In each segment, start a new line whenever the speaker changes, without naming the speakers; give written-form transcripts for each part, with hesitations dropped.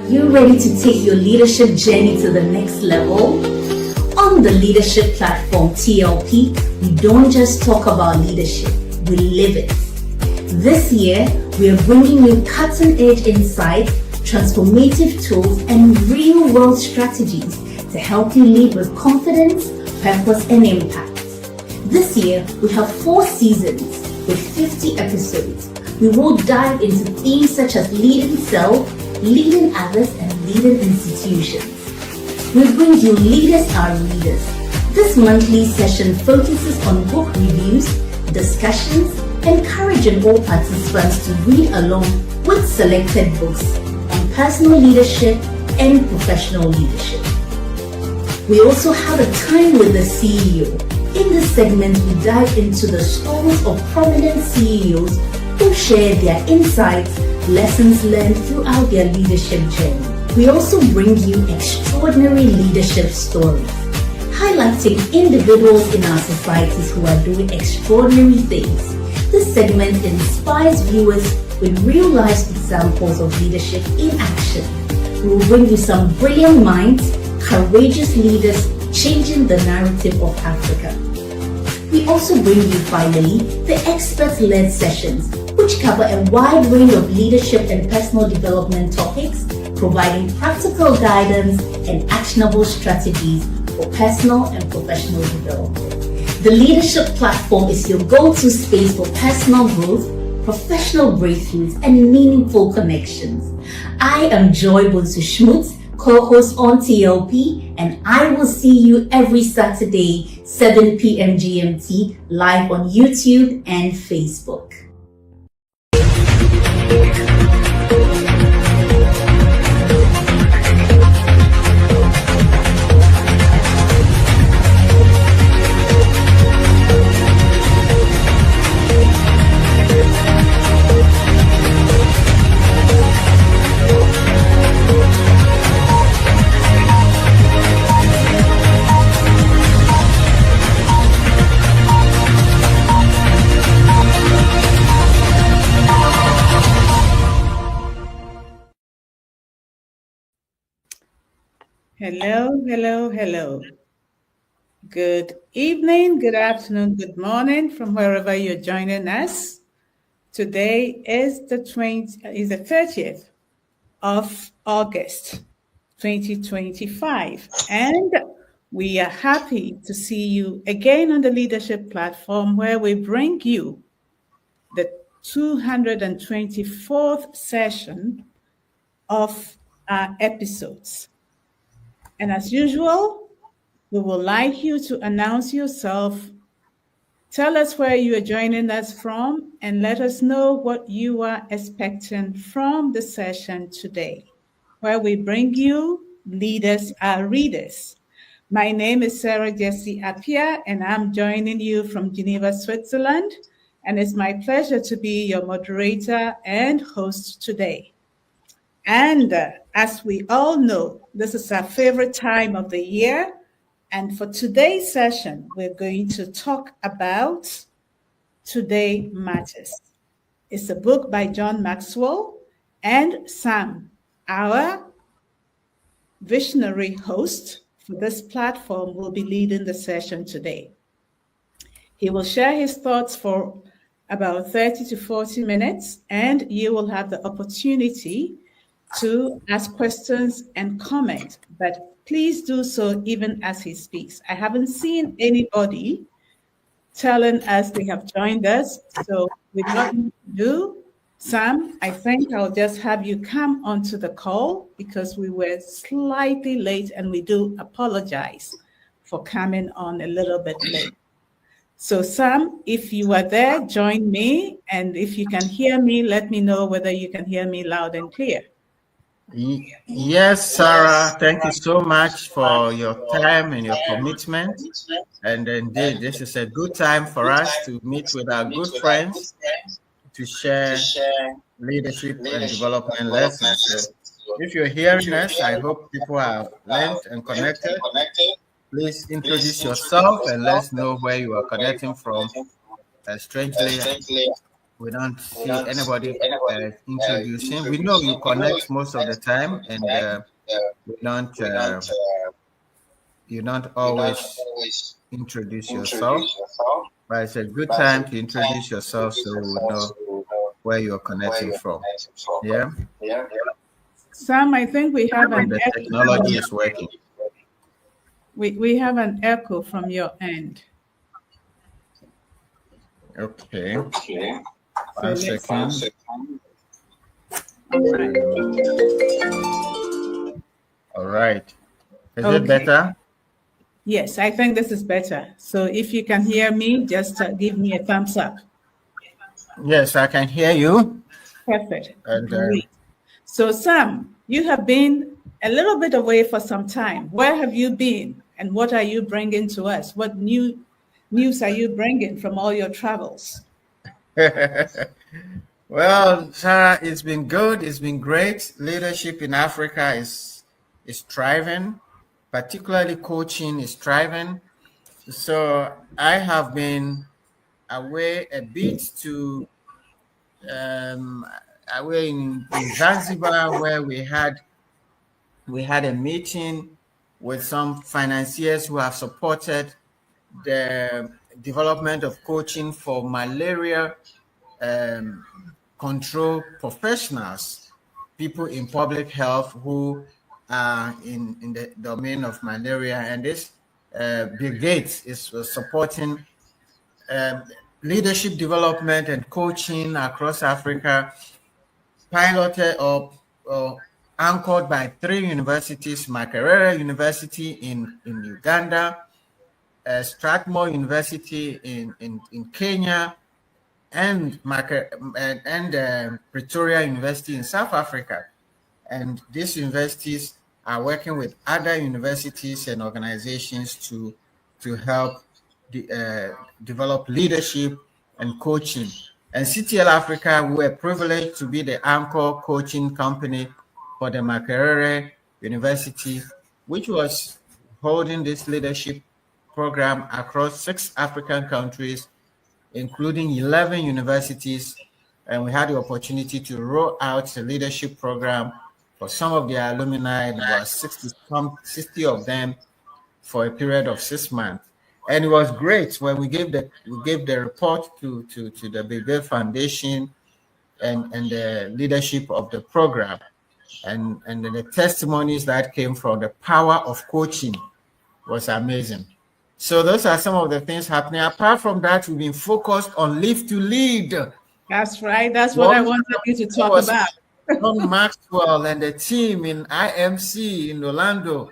you ready to take your leadership journey to the next level? On the leadership platform TLP, we don't just talk about leadership, we live it. This year, we are bringing you cutting-edge insights, transformative tools, and real-world strategies to help you lead with confidence, purpose, and impact. This year, we have 4 seasons with 50 episodes. We will dive into themes such as leading self, leading others, and leading institutions. We bring you Leaders Are Readers. This monthly session focuses on book reviews, discussions, encouraging all participants to read along with selected books on personal leadership and professional leadership. We also have a time with the CEO. In this segment, we dive into the stories of prominent CEOs who share their insights, lessons learned throughout their leadership journey. We also bring you extraordinary leadership stories, highlighting individuals in our societies who are doing extraordinary things. This segment inspires viewers with real-life examples of leadership in action. We will bring you some brilliant minds, courageous leaders changing the narrative of Africa. We also bring you finally the expert-led sessions, which cover a wide range of leadership and personal development topics, providing practical guidance and actionable strategies for personal and professional development. The leadership platform is your go-to space for personal growth, professional breakthroughs, and meaningful connections. I am Joy Bunsu-Schmutz, co-host on TLP, and I will see you every Saturday, 7 p.m. GMT, live on YouTube and Facebook.
Hello. Good evening, good afternoon, good morning from wherever you're joining us. Today is the 30th of August, 2025, and we are happy to see you again on the leadership platform where we bring you the 224th session of our episodes. And as usual, we would like you to announce yourself, tell us where you are joining us from, and let us know what you are expecting from the session today, where we bring you Leaders Are Readers. My name is Sarah Jessie Appiah, and I'm joining you from Geneva, Switzerland, and it's my pleasure to be your moderator and host today. And as we all know, this is our favorite time of the year. And for today's session, we're going to talk about Today Matters. It's a book by John Maxwell, and Sam, our visionary host for this platform, will be leading the session today. He will share his thoughts for about 30 to 40 minutes, and you will have the opportunity to ask questions and comment, but please do so even as he speaks. I haven't seen anybody telling us they have joined us, so without much ado, Sam, I think I'll just have you come onto the call because we were slightly late, and we do apologize for coming on a little bit late. So Sam, if you are there, join me, and if you can hear me, let me know whether you can hear me loud and clear.
Yes, Sarah, thank you so much for your time and your commitment. And indeed, this is a good time for us to meet with our good friends to share leadership and development lessons. So if you're hearing us, I hope people are learned and connected. Please introduce yourself and let us know where you are connecting from. Strangely, We don't see anybody introducing. We know you connect most of the time, and we don't. You don't always introduce yourself, but it's a good time to introduce yourself so we know where you're connecting from. Yeah,
Sam, I think we have
and
an
the
echo.
technology is working.
We have an echo from your end.
Okay.
So
One second. All right. Is it better?
Yes, I think this is better. So if you can hear me, just give me a thumbs up.
Yes, I can hear you.
Perfect.
And
Great. So Sam, you have been a little bit away for some time. Where have you been, and what are you bringing to us? What news are you bringing from all your travels?
well, Sarah, it's been good. It's been great. Leadership in Africa is thriving, particularly coaching is thriving. So I have been away a bit to away in Zanzibar, where we had a meeting with some financiers who have supported the development of coaching for malaria control professionals, people in public health who are in the domain of malaria. And this Bill Gates is supporting leadership development and coaching across Africa, piloted or anchored by 3 universities: Makerere University in Uganda, Strathmore University in Kenya, and Pretoria University in South Africa. And these universities are working with other universities and organizations to help develop leadership and coaching. And CTL Africa, we were privileged to be the anchor coaching company for the Makerere University, which was holding this leadership program across 6 African countries, including 11 universities. And we had the opportunity to roll out a leadership program for some of their alumni, about 60 of them, for a period of 6 months. And it was great when we gave the report to the Bill Foundation and the leadership of the program, and the testimonies that came from the power of coaching was amazing. So those are some of the things happening. Apart from that, we've been focused on Live to Lead.
That's right. That's what I wanted you to talk about.
John Maxwell and the team in IMC in Orlando.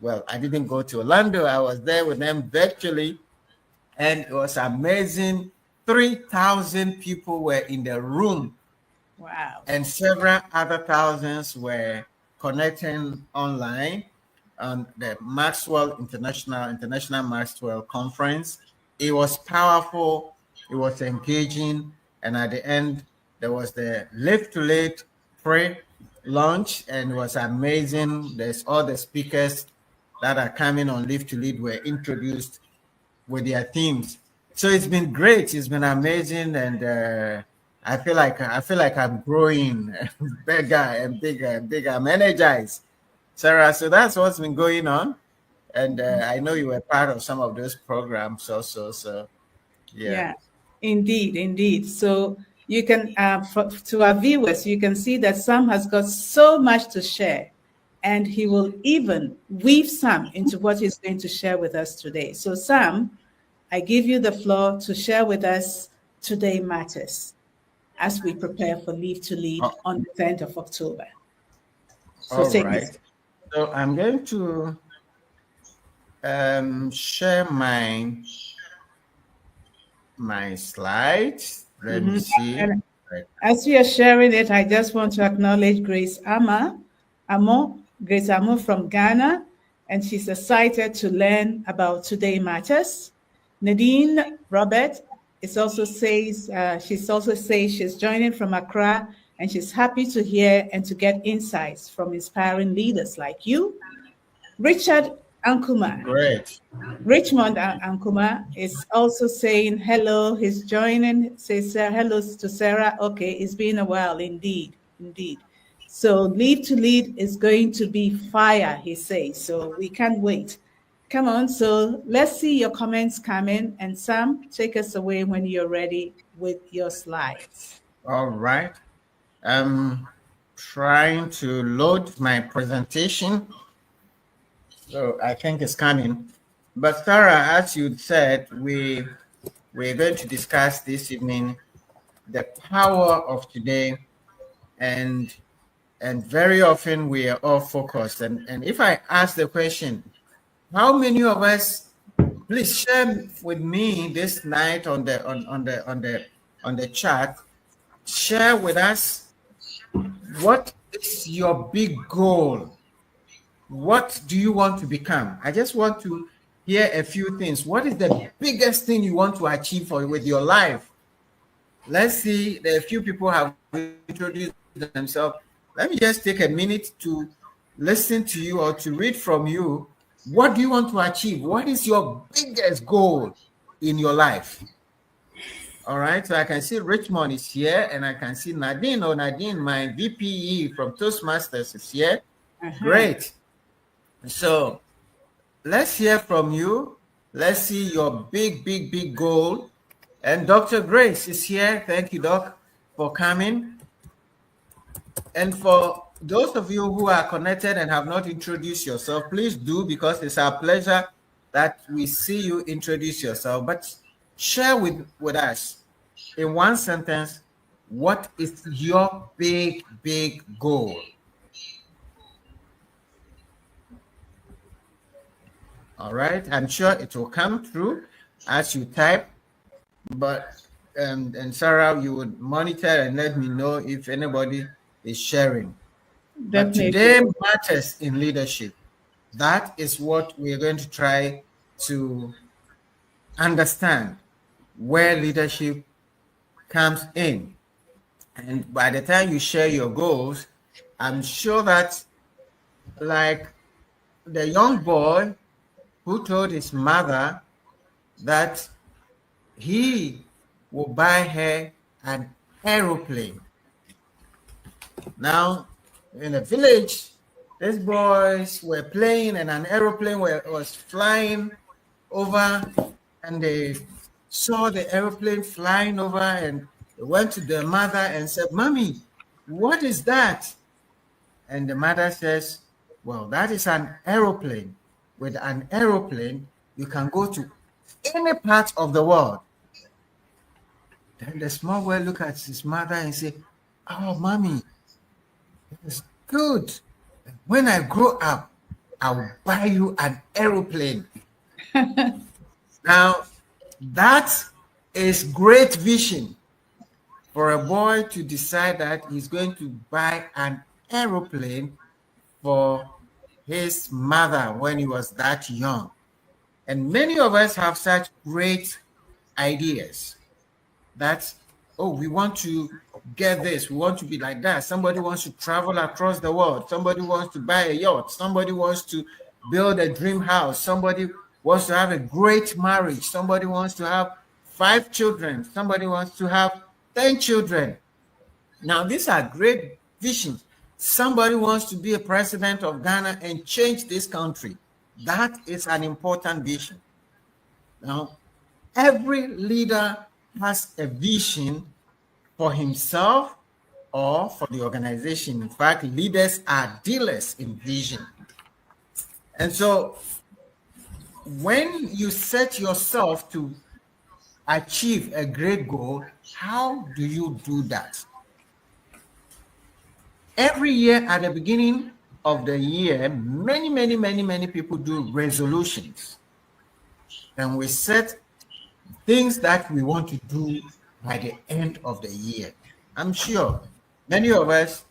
Well, I didn't go to Orlando. I was there with them virtually, and it was amazing. 3,000 people were in the room.
Wow.
And several other thousands were connecting online on the International Maxwell Conference. It was powerful. It was engaging. And at the end, there was the Live to Lead pre-launch, and it was amazing. There's all the speakers that are coming on Live to Lead were introduced with their themes. So it's been great. It's been amazing, and I feel like I'm growing bigger and bigger and bigger. I'm energized, Sarah. So that's what's been going on, and I know you were part of some of those programs also. So yeah.
Indeed. So you can, to our viewers, you can see that Sam has got so much to share, and he will even weave some into what he's going to share with us today. So Sam, I give you the floor to share with us Today Matters as we prepare for Live to Lead on the 10th of October. So
all right. So I'm going to share my slides. Let me see.
And as we are sharing it, I just want to acknowledge Grace Amo from Ghana, and she's excited to learn about Today Matters. Nadine Robert also says she's joining from Accra, and she's happy to hear and to get insights from inspiring leaders like you. Richard Ankuma.
Great.
Richmond Ankuma is also saying hello. He's joining. Says hello to Sarah. Okay, it's been a while, indeed, indeed. So lead to lead is going to be fire, he says. So we can't wait. Come on. So let's see your comments coming. And Sam, take us away when you're ready with your slides.
All right. I'm trying to load my presentation. So I think it's coming. But Sarah, as you said, we're going to discuss this evening the power of today, and very often we are all focused. And if I ask the question, how many of us, please share with me this night on the chat, share with us, what is your big goal? What do you want to become? I just want to hear a few things. What is the biggest thing you want to achieve with your life? Let's see, there are a few people have introduced themselves. Let me just take a minute to listen to you or to read from you. What do you want to achieve? What is your biggest goal in your life? All right, so I can see Richmond is here, and I can see Nadine. Nadine, my VPE from Toastmasters, is here. Great. So let's hear from you. Let's see your big goal. And Dr. Grace is here. Thank you, Doc, for coming. And for those of you who are connected and have not introduced yourself, please do, because it's our pleasure that we see you introduce yourself. But share with us in one sentence, what is your big goal? All right, I'm sure it will come through as you type, but and Sarah, you would monitor and let me know if anybody is sharing. But today matters in leadership. That is what we're going to try to understand, where leadership comes in. And by the time you share your goals, I'm sure that, like the young boy who told his mother that he will buy her an aeroplane. Now, in the village, these boys were playing and an aeroplane was flying over, and they saw the aeroplane flying over, and they went to their mother and said, "Mommy, what is that?" And the mother says, "Well, that is an aeroplane. With an aeroplane, you can go to any part of the world." Then the small boy look at his mother and say, "Oh, Mommy, it's good. When I grow up, I will buy you an aeroplane." Now, that is great vision for a boy to decide that he's going to buy an aeroplane for his mother when he was that young. And many of us have such great ideas that, oh, we want to get this, we want to be like that. Somebody wants to travel across the world. Somebody wants to buy a yacht. Somebody wants to build a dream house. Somebody wants to have a great marriage. Somebody wants to have 5 children. Somebody wants to have 10 children. Now, these are great visions. Somebody wants to be a president of Ghana and change this country. That is an important vision. Now, every leader has a vision for himself or for the organization. In fact, leaders are dealers in vision. And so when you set yourself to achieve a great goal, how do you do that? Every year at the beginning of the year, many people do resolutions. And we set things that we want to do by the end of the year. I'm sure many of us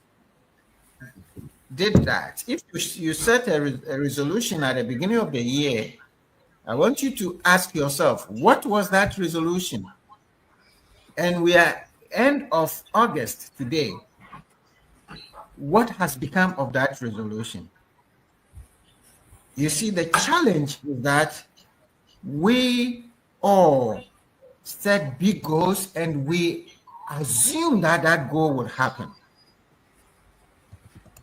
did that. If you set a resolution at the beginning of the year, I want you to ask yourself, what was that resolution? And we are end of August today. What has become of that resolution? You see, the challenge is that we all set big goals and we assume that that goal will happen.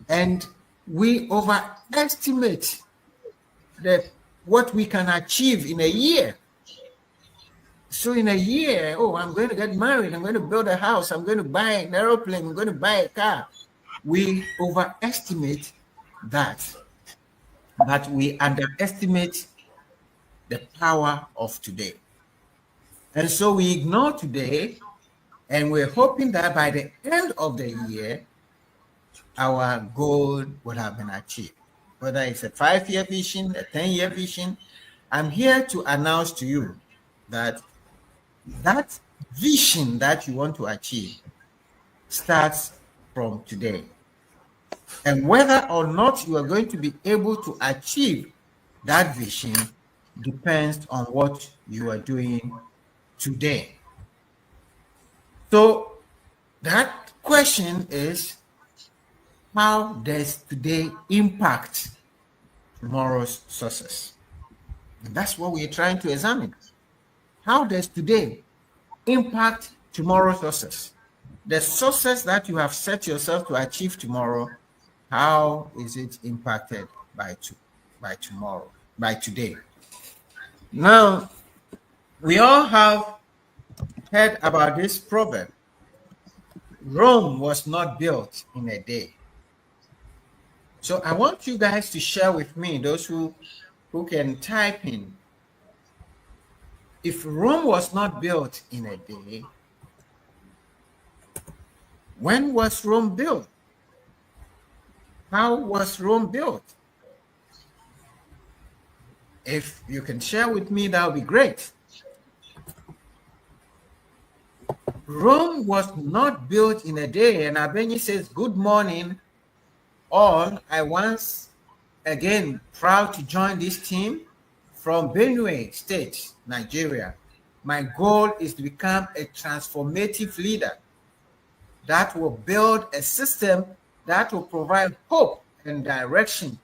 And we overestimate what we can achieve in a year. So in a year, oh, I'm going to get married, I'm going to build a house, I'm going to buy an aeroplane, I'm going to buy a car. We overestimate that, but we underestimate the power of today. And so we ignore today, and we're hoping that by the end of the year, our goal would have been achieved. Whether it's a 5-year vision, a 10-year vision, I'm here to announce to you that that vision that you want to achieve starts from today. And whether or not you are going to be able to achieve that vision depends on what you are doing today. So that question is, how does today impact tomorrow's success? And that's what we're trying to examine. How does today impact tomorrow's success? The success that you have set yourself to achieve tomorrow, how is it impacted by tomorrow, by today? Now, we all have heard about this proverb. Rome was not built in a day. So I want you guys to share with me, those who can type in. If Rome was not built in a day, when was Rome built? How was Rome built? If you can share with me, that would be great. Rome was not built in a day. And Abenyi says, good morning, all. I once again proud to join this team from Benue State, Nigeria. My goal is to become a transformative leader that will build a system that will provide hope and direction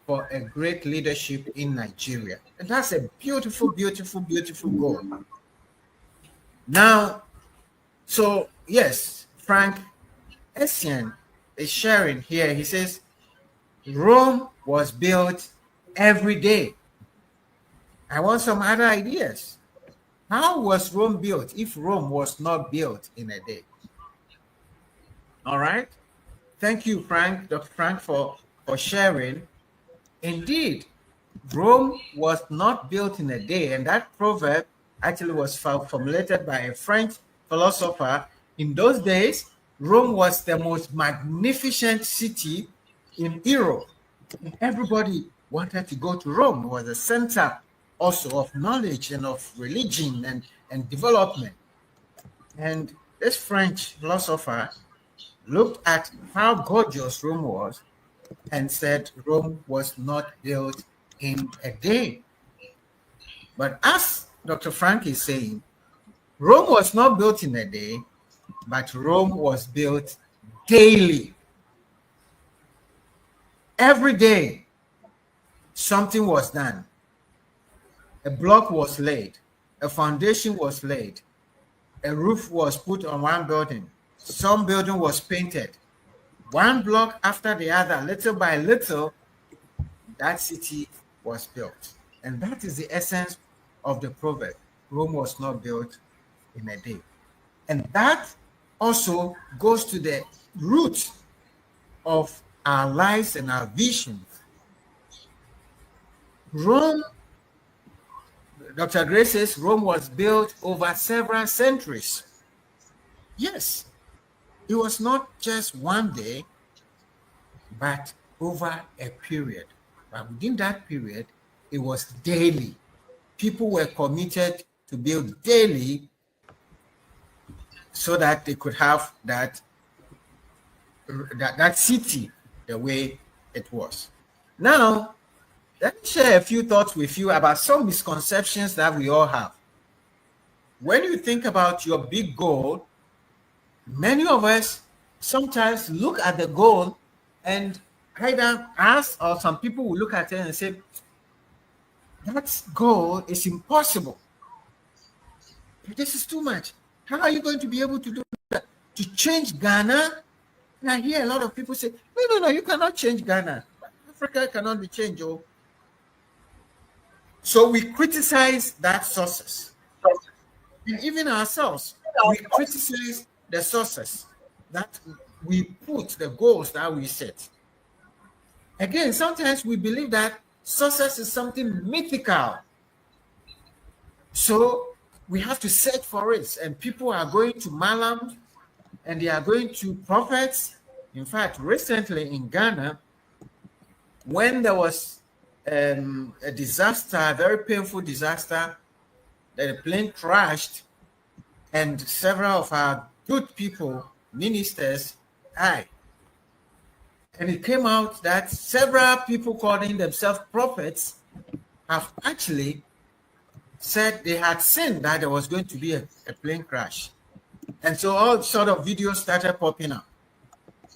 for a great leadership in Nigeria. And that's a beautiful, beautiful, beautiful goal. Now, so yes, Frank Essien is sharing here. He says, Rome was built every day. I want some other ideas. How was Rome built if Rome was not built in a day? All right. Thank you, Frank, Dr. Frank, for sharing. Indeed, Rome was not built in a day. And that proverb actually was formulated by a French philosopher. In those days, Rome was the most magnificent city in Europe. And everybody wanted to go to Rome. It was a center also of knowledge and of religion and development. And this French philosopher looked at how gorgeous Rome was and said Rome was not built in a day. But as Dr. Frank is saying, Rome was not built in a day, but Rome was built daily. Every day, something was done. A block was laid, a foundation was laid, a roof was put on one building, some building was painted. One block after the other, little by little, that city was built. And that is the essence of the proverb. Rome was not built in a day. And that also goes to the root of our lives and our visions. Rome, Dr. Gray says, Rome was built over several centuries. Yes, it was not just one day, but over a period. But within that period, it was daily. People were committed to build daily so that they could have that city the way it was. Now, let me share a few thoughts with you about some misconceptions that we all have. When you think about your big goal, many of us sometimes look at the goal and either ask, or some people will look at it and say, that goal is impossible. This is too much. How are you going to be able to do that? To change Ghana? And I hear a lot of people say, no, you cannot change Ghana. Africa cannot be changed. Oh. So we criticize that sources. And even ourselves, we criticize the sources that we put, the goals that we set. Again, sometimes we believe that success is something mythical. So we have to search for it. And people are going to Malam and they are going to prophets. In fact, recently in Ghana, when there was a disaster, a very painful disaster, that a plane crashed and several of our good people, ministers, died. And it came out that several people calling themselves prophets have actually said they had seen that there was going to be a plane crash. And so all sort of videos started popping up.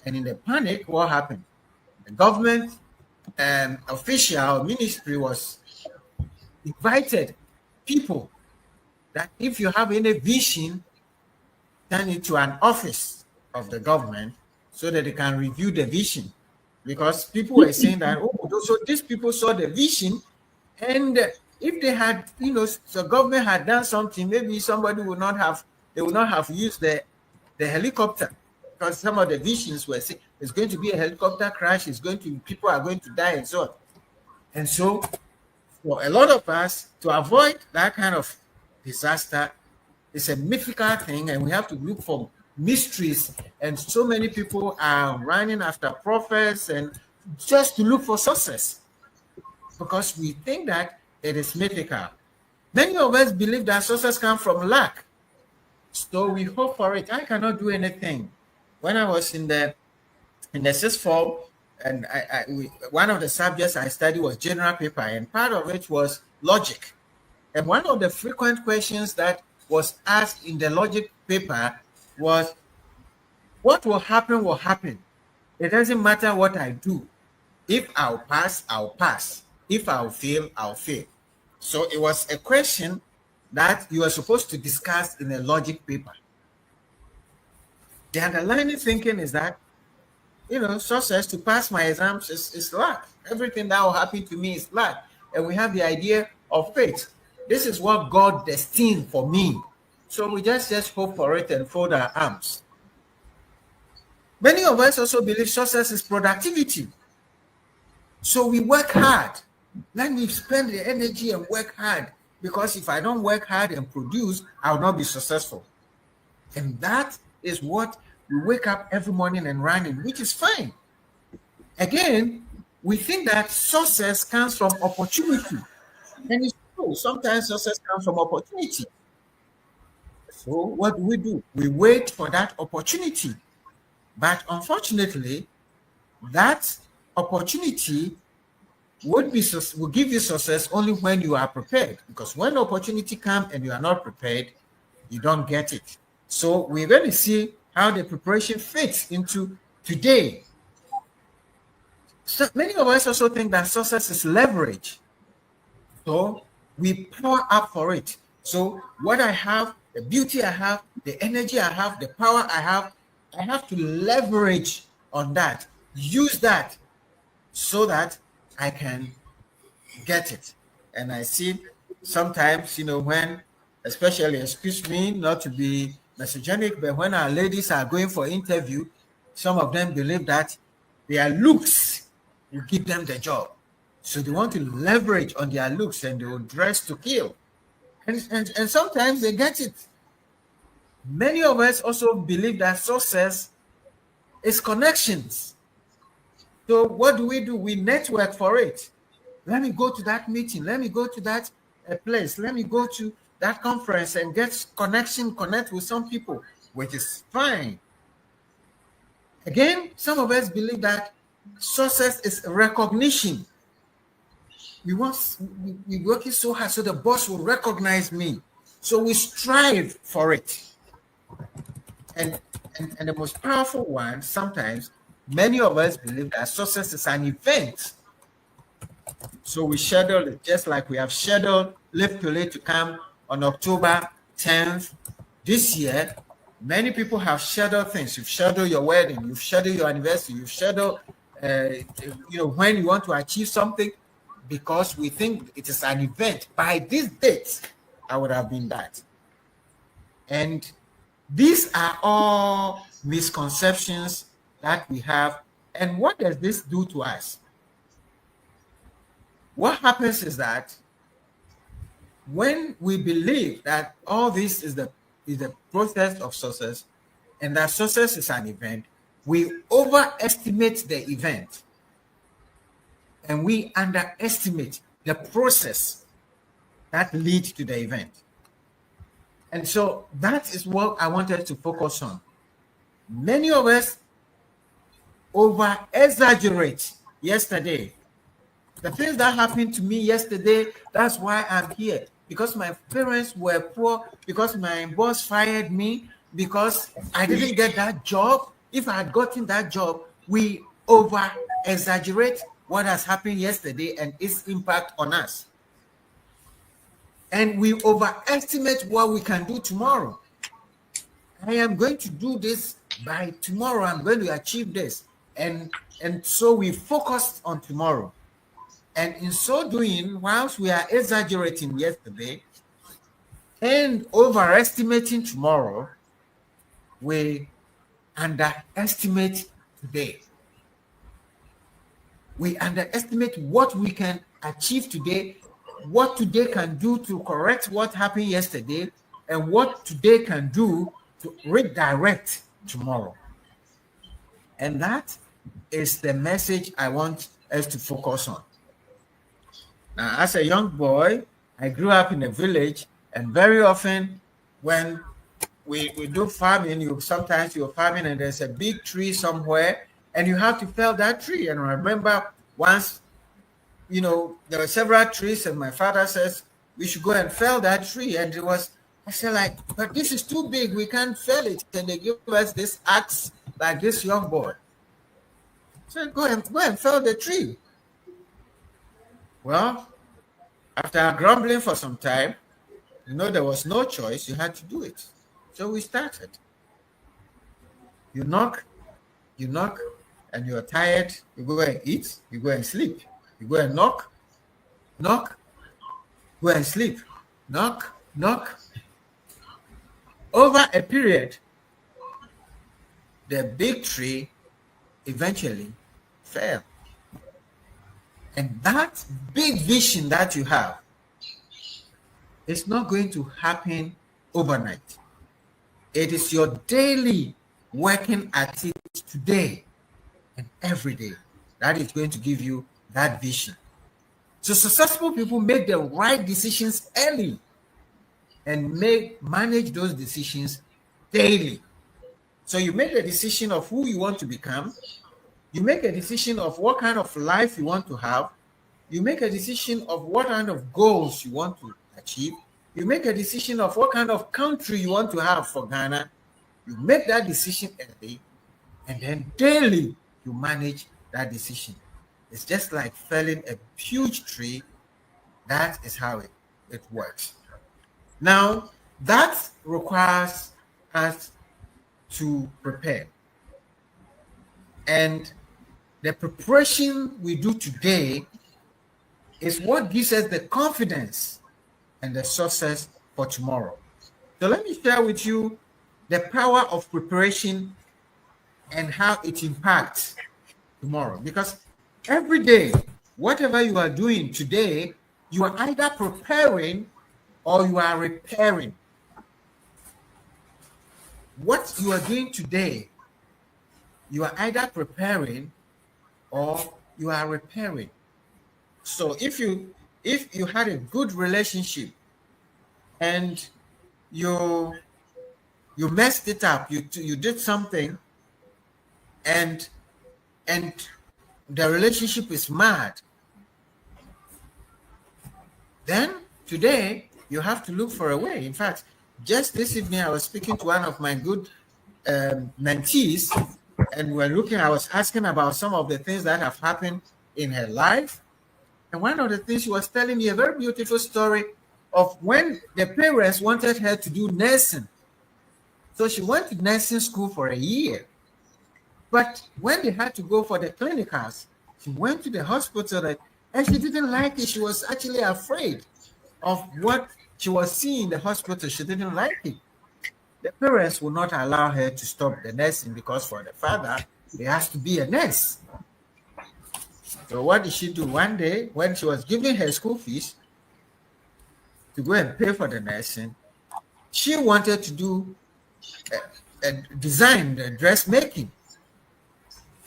And in the panic, what happened? The government official ministry was invited people that if you have any vision, turn it to an office of the government so that they can review the vision. Because people were saying that, so these people saw the vision, and if they had, the government had done something, maybe somebody would not have used the helicopter, because some of the visions were saying there's going to be a helicopter crash, people are going to die, and so on. And so, for a lot of us, to avoid that kind of disaster, it's a mythical thing, and we have to look for mysteries. And so many people are running after prophets and just to look for success, because we think that it is mythical. Many of us believe that success comes from lack, so we hope for it. I cannot do anything. When I was in the sixth form, and one of the subjects I studied was general paper, and part of it was logic. And one of the frequent questions that was asked in the logic paper was, what will happen will happen. It doesn't matter what I do. If I'll pass, I'll pass. If I'll fail, I'll fail. So it was a question that you are supposed to discuss in a logic paper. The underlying thinking is that, success to pass my exams is luck. Everything that will happen to me is luck. And we have the idea of fate. This is what God destined for me. So we just hope for it and fold our arms. Many of us also believe success is productivity. So we work hard. Let me spend the energy and work hard, because if I don't work hard and produce, I will not be successful. And that is what we wake up every morning and running, which is fine. Again, we think that success comes from opportunity. And it's true. Sometimes success comes from opportunity. So what do? We wait for that opportunity. But unfortunately, that opportunity will give you success only when you are prepared. Because when opportunity comes and you are not prepared, you don't get it. So we're going to see how the preparation fits into today. So many of us also think that success is leverage. So we pour up for it. So what I have, the beauty I have, the energy I have, the power I have to leverage on that, use that so that I can get it. And I see sometimes, when, especially, excuse me, not to be misogynic, but when our ladies are going for interview, some of them believe that their looks will give them the job. So they want to leverage on their looks and they will dress to kill. And sometimes they get it. Many of us also believe that success is connections. So what do? We network for it. Let me go to that meeting. Let me go to that place. Let me go to that conference and connect with some people, which is fine. Again, some of us believe that success is recognition. We're working so hard so the boss will recognize me. So we strive for it. And the most powerful one, sometimes, many of us believe that success is an event. So we scheduled it just like we have scheduled Live Pele to come on October 10th this year. Many people have scheduled things. You've scheduled your wedding, you've scheduled your anniversary, you've scheduled when you want to achieve something, because we think it is an event. By this date, I would have been that. And these are all misconceptions that we have. And what does this do to us? What happens is that when we believe that all this is the process of success, and that success is an event, we overestimate the event and we underestimate the process that leads to the event. And so that is what I wanted to focus on. Many of us over-exaggerate yesterday. The things that happened to me yesterday, that's why I'm here. Because my parents were poor, because my boss fired me, because I didn't get that job. If I had gotten that job, we over-exaggerate what has happened yesterday and its impact on us. And we overestimate what we can do tomorrow. I am going to do this by tomorrow. I'm going to achieve this. And so we focused on tomorrow. And in so doing, whilst we are exaggerating yesterday and overestimating tomorrow, we underestimate today. We underestimate what we can achieve today, what today can do to correct what happened yesterday, and what today can do to redirect tomorrow. And that is the message I want us to focus on. Now, as a young boy, I grew up in a village, and very often when we do farming, sometimes you're farming and there's a big tree somewhere and you have to fell that tree. And I remember once, there were several trees and my father says, we should go and fell that tree. And I said but this is too big, we can't fell it. And they give us this axe like this young boy. So go and fell the tree. Well, after grumbling for some time, there was no choice. You had to do it. So we started. You knock, and you're tired. You go and eat. You go and sleep. You go and knock, go and sleep. Knock. Over a period, the big tree eventually fell. And that big vision that you have is not going to happen overnight. It is your daily working at it today and every day that is going to give you that vision. So successful people make the right decisions early and manage those decisions daily. So you make a decision of who you want to become. You make a decision of what kind of life you want to have. You make a decision of what kind of goals you want to achieve. You make a decision of what kind of country you want to have for Ghana. You make that decision early, and then daily you manage that decision. It's just like felling a huge tree. That is how it works. Now, that requires us to prepare. And the preparation we do today is what gives us the confidence and the success for tomorrow. So let me share with you the power of preparation and how it impacts tomorrow. Because every day, whatever you are doing today, you are either preparing or you are repairing. What you are doing today, you are either preparing or you are repairing. So if you had a good relationship and you messed it up, you did something and the relationship is mad, then today you have to look for a way. In fact, just this evening I was speaking to one of my good mentees, and I was asking about some of the things that have happened in her life. And one of the things she was telling me, a very beautiful story of when the parents wanted her to do nursing. So she went to nursing school for a year. But when they had to go for the clinicals, she went to the hospital and she didn't like it. She was actually afraid of what she was seeing in the hospital. She didn't like it. The parents would not allow her to stop the nursing because for the father, there has to be a nurse. So what did she do? One day, when she was giving her school fees to go and pay for the nursing, she wanted to do a design, the dressmaking.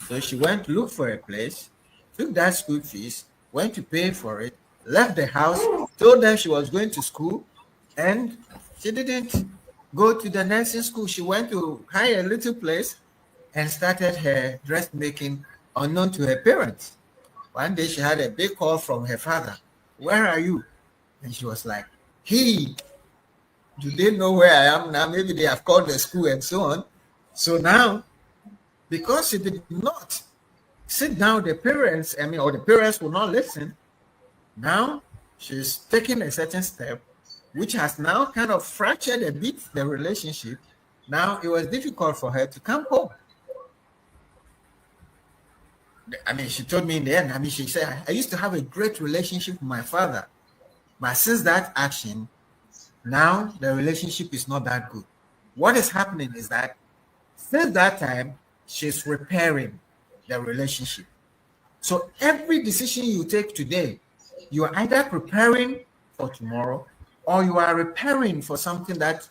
So she went to look for a place, took that school fees, went to pay for it, left the house, told them she was going to school, and she didn't go to the nursing school. She went to hire a little place and started her dressmaking unknown to her parents. One day she had a big call from her father. Where are you? And she was like, hey, do they know where I am now? Maybe they have called the school and so on. So now, because she did not sit down, the parents will not listen. Now she's taking a certain step, which has now kind of fractured a bit the relationship. Now it was difficult for her to come home. She told me in the end, she said, I used to have a great relationship with my father. But since that action, now the relationship is not that good. What is happening is that since that time, she's repairing the relationship. So every decision you take today, you are either preparing for tomorrow or you are repairing for something that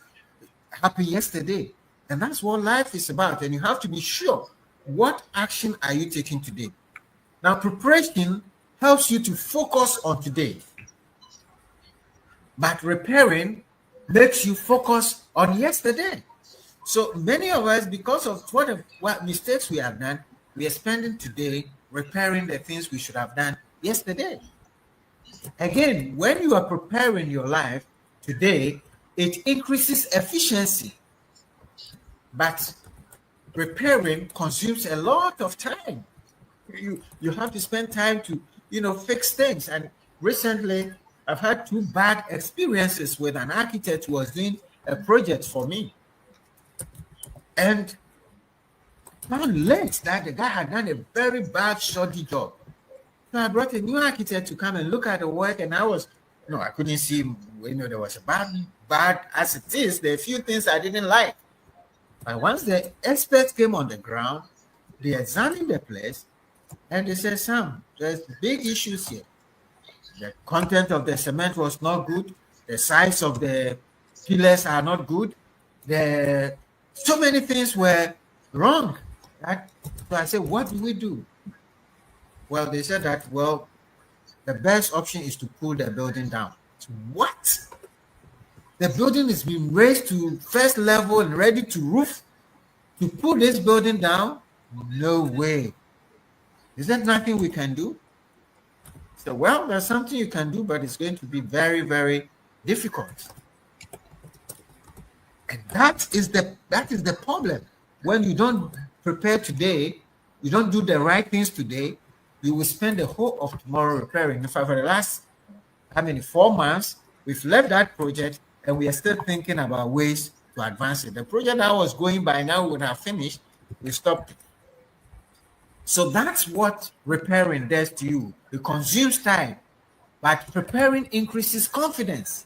happened yesterday. And that's what life is about. And you have to be sure, what action are you taking today? Now, preparation helps you to focus on today. But repairing makes you focus on yesterday. So many of us, because of what mistakes we have done, we are spending today repairing the things we should have done yesterday. Again, when you are preparing your life today, it increases efficiency. But repairing consumes a lot of time. You have to spend time to, fix things. And recently, I've had 2 bad experiences with an architect who was doing a project for me. And found late that the guy had done a very bad, shoddy job. So I brought a new architect to come and look at the work, and I couldn't see, there was a bad as it is. There are a few things I didn't like. But once the experts came on the ground, they examined the place, and they said, Sam, there's big issues here. The content of the cement was not good. The size of the pillars are not good. So many things were wrong. So I said, what do we do? Well, they said that, the best option is to pull the building down. So what? The building is being raised to first level and ready to roof. To pull this building down? No way. Is there nothing we can do? So, there's something you can do, but it's going to be very, very difficult. And that is the problem. When you don't prepare today, you don't do the right things today, you will spend the whole of tomorrow repairing. In fact, for the last 4 months, we've left that project and we are still thinking about ways to advance it. The project that was going by now would have finished, we stopped it. So that's what repairing does to you. It consumes time, but preparing increases confidence.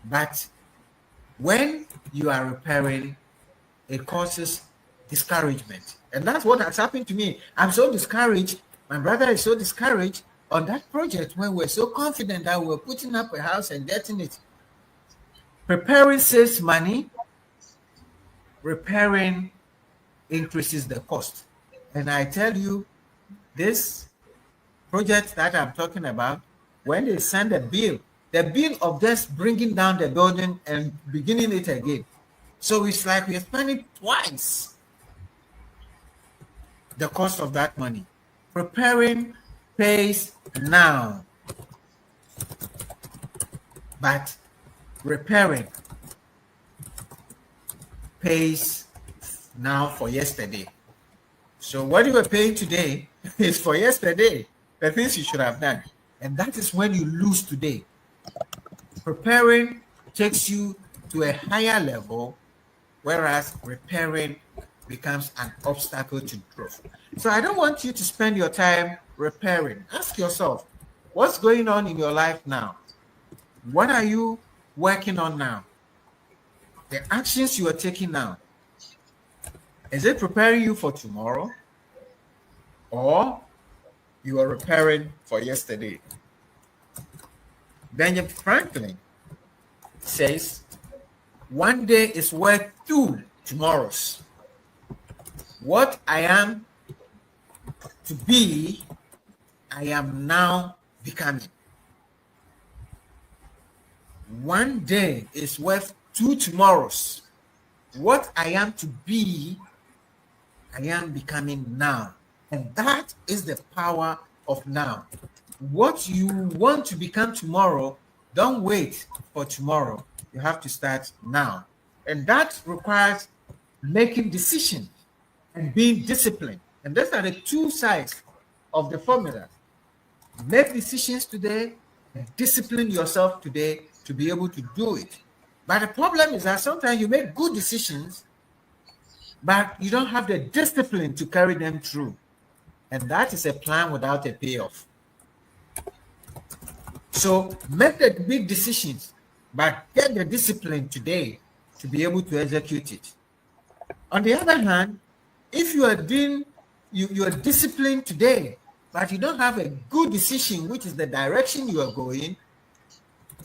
But when you are repairing, it causes discouragement. And that's what has happened to me. I'm so discouraged. My brother is so discouraged on that project when we're so confident that we're putting up a house and getting it. Preparing saves money. Repairing increases the cost. And I tell you, this project that I'm talking about, when they send the bill of just bringing down the building and beginning it again. So it's like we're spending twice the cost of that money. Preparing pays now, but repairing pays now for yesterday. So what you were paying today is for yesterday, the things you should have done. And that is when you lose today. Preparing takes you to a higher level, whereas repairing becomes an obstacle to growth. So I don't want you to spend your time repairing. Ask yourself, what's going on in your life now? What are you working on now? The actions you are taking now, is it preparing you for tomorrow, or you are repairing for yesterday? Benjamin Franklin says, one day is worth 2 tomorrows. What I am to be, I am now becoming. One day is worth 2 tomorrows. What I am to be, I am becoming now. And that is the power of now. What you want to become tomorrow, don't wait for tomorrow. You have to start now. And that requires making decisions and being disciplined. And those are the two sides of the formula. Make decisions today and discipline yourself today to be able to do it. But the problem is that sometimes you make good decisions, but you don't have the discipline to carry them through. And that is a plan without a payoff. So make the big decisions, but get the discipline today to be able to execute it. On the other hand, if you are you are disciplined today, but you don't have a good decision, which is the direction you are going,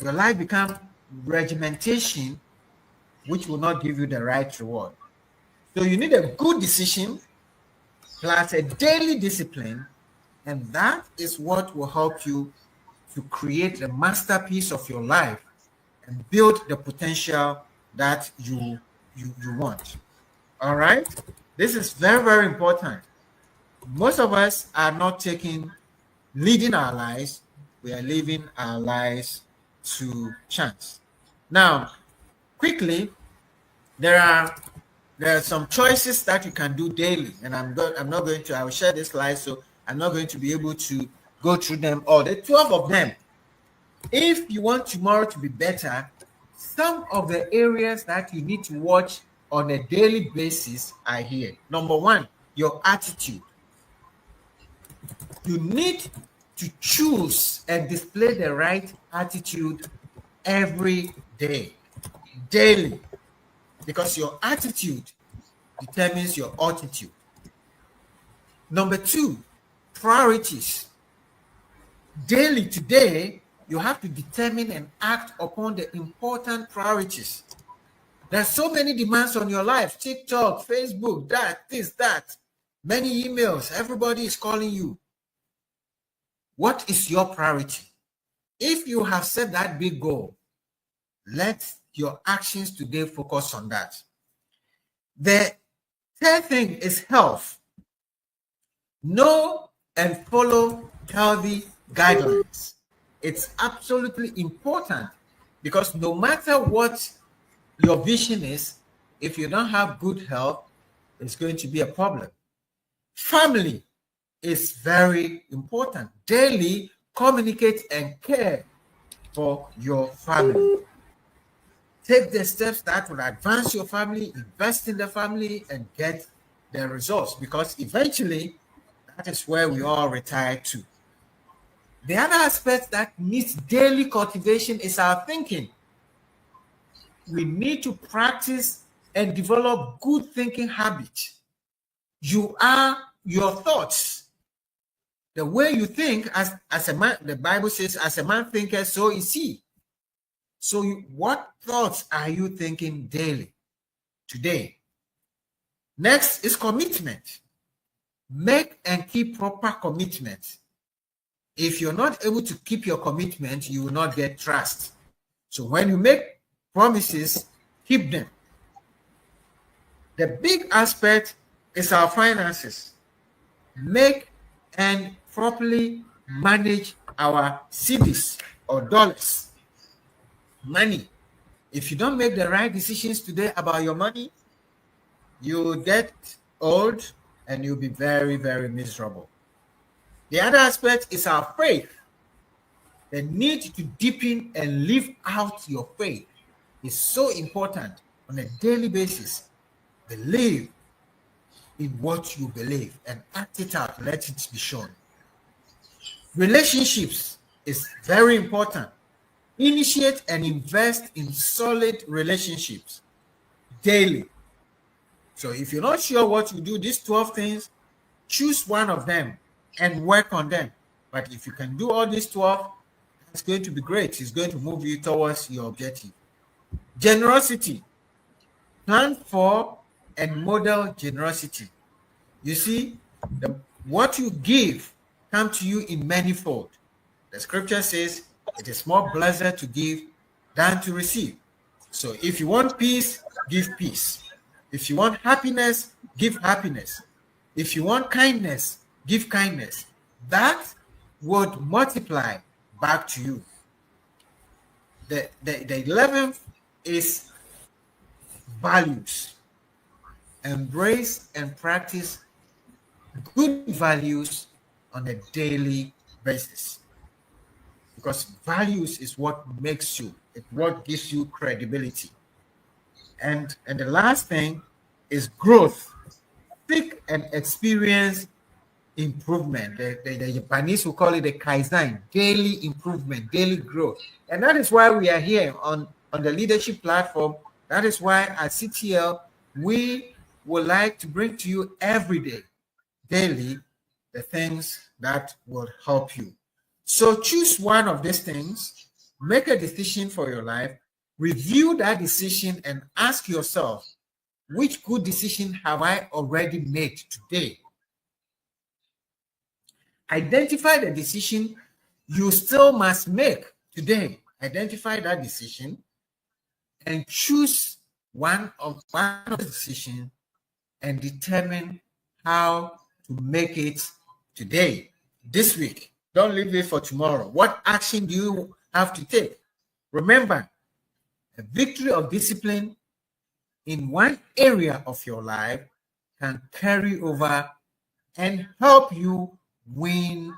your life becomes regimentation, which will not give you the right reward. So you need a good decision plus a daily discipline, and that is what will help you to create the masterpiece of your life and build the potential that you want. All right? This is very, very important. Most of us are not leading our lives. We are living our lives to chance. Now, quickly, there are some choices that you can do daily, and I will share this slide, so I'm not going to be able to go through them all. There are 12 of them. If you want tomorrow to be better, some of the areas that you need to watch on a daily basis are here. Number 1, your attitude. You need to choose and display the right attitude every day, daily, because your attitude determines your altitude. Number 2, priorities. Daily, today, you have to determine and act upon the important priorities. There are so many demands on your life: TikTok, Facebook, that, many emails, everybody is calling you. What is your priority? If you have set that big goal, let your actions today focus on that. The third thing is health. Know and follow healthy guidelines. It's absolutely important, because no matter what your vision is, if you don't have good health, it's going to be a problem. Family is very important. Daily, communicate and care for your family. Take the steps that will advance your family, invest in the family, and get the results, because eventually that is where we all retire to. The other aspect that needs daily cultivation is our thinking. We need to practice and develop good thinking habits. You are your thoughts. The way you think, as a man, the Bible says, as a man thinketh, so is he. So what thoughts are you thinking daily, today? Next is commitment. Make and keep proper commitment. If you're not able to keep your commitment, you will not get trust. So when you make promises, keep them. The big aspect is our finances. Make and properly manage our cedis or dollars. Money. If you don't make the right decisions today about your money, you'll get old and you'll be very, very miserable. The other aspect is our faith. The need to deepen and live out your faith is so important on a daily basis. Believe in what you believe and act it out. Let it be shown. Relationships is very important. Initiate and invest in solid relationships daily. So if you're not sure what to do, these 12 things, choose one of them and work on them. But if you can do all these 12, it's going to be great. It's going to move you towards your objective. Generosity. Plan for and model generosity. You see, what you give comes to you in manifold. The scripture says it is more blessed to give than to receive. So if you want peace, give peace. If you want happiness, give happiness. If you want kindness, give kindness. That would multiply back to you. The 11th is values. Embrace and practice good values on a daily basis. Because values is what makes you, it's what gives you credibility. And the last thing is growth. Seek and experience improvement. The Japanese will call it the Kaizen, daily improvement, daily growth. And that is why we are here on the leadership platform. That is why at CTL, we would like to bring to you every day, daily, the things that will help you. So choose one of these things, make a decision for your life, review that decision and ask yourself, which good decision have I already made today? Identify the decision you still must make today. Identify that decision and choose one of the decisions and determine how to make it today, this week. Don't leave it for tomorrow. What action do you have to take? Remember, a victory of discipline in one area of your life can carry over and help you win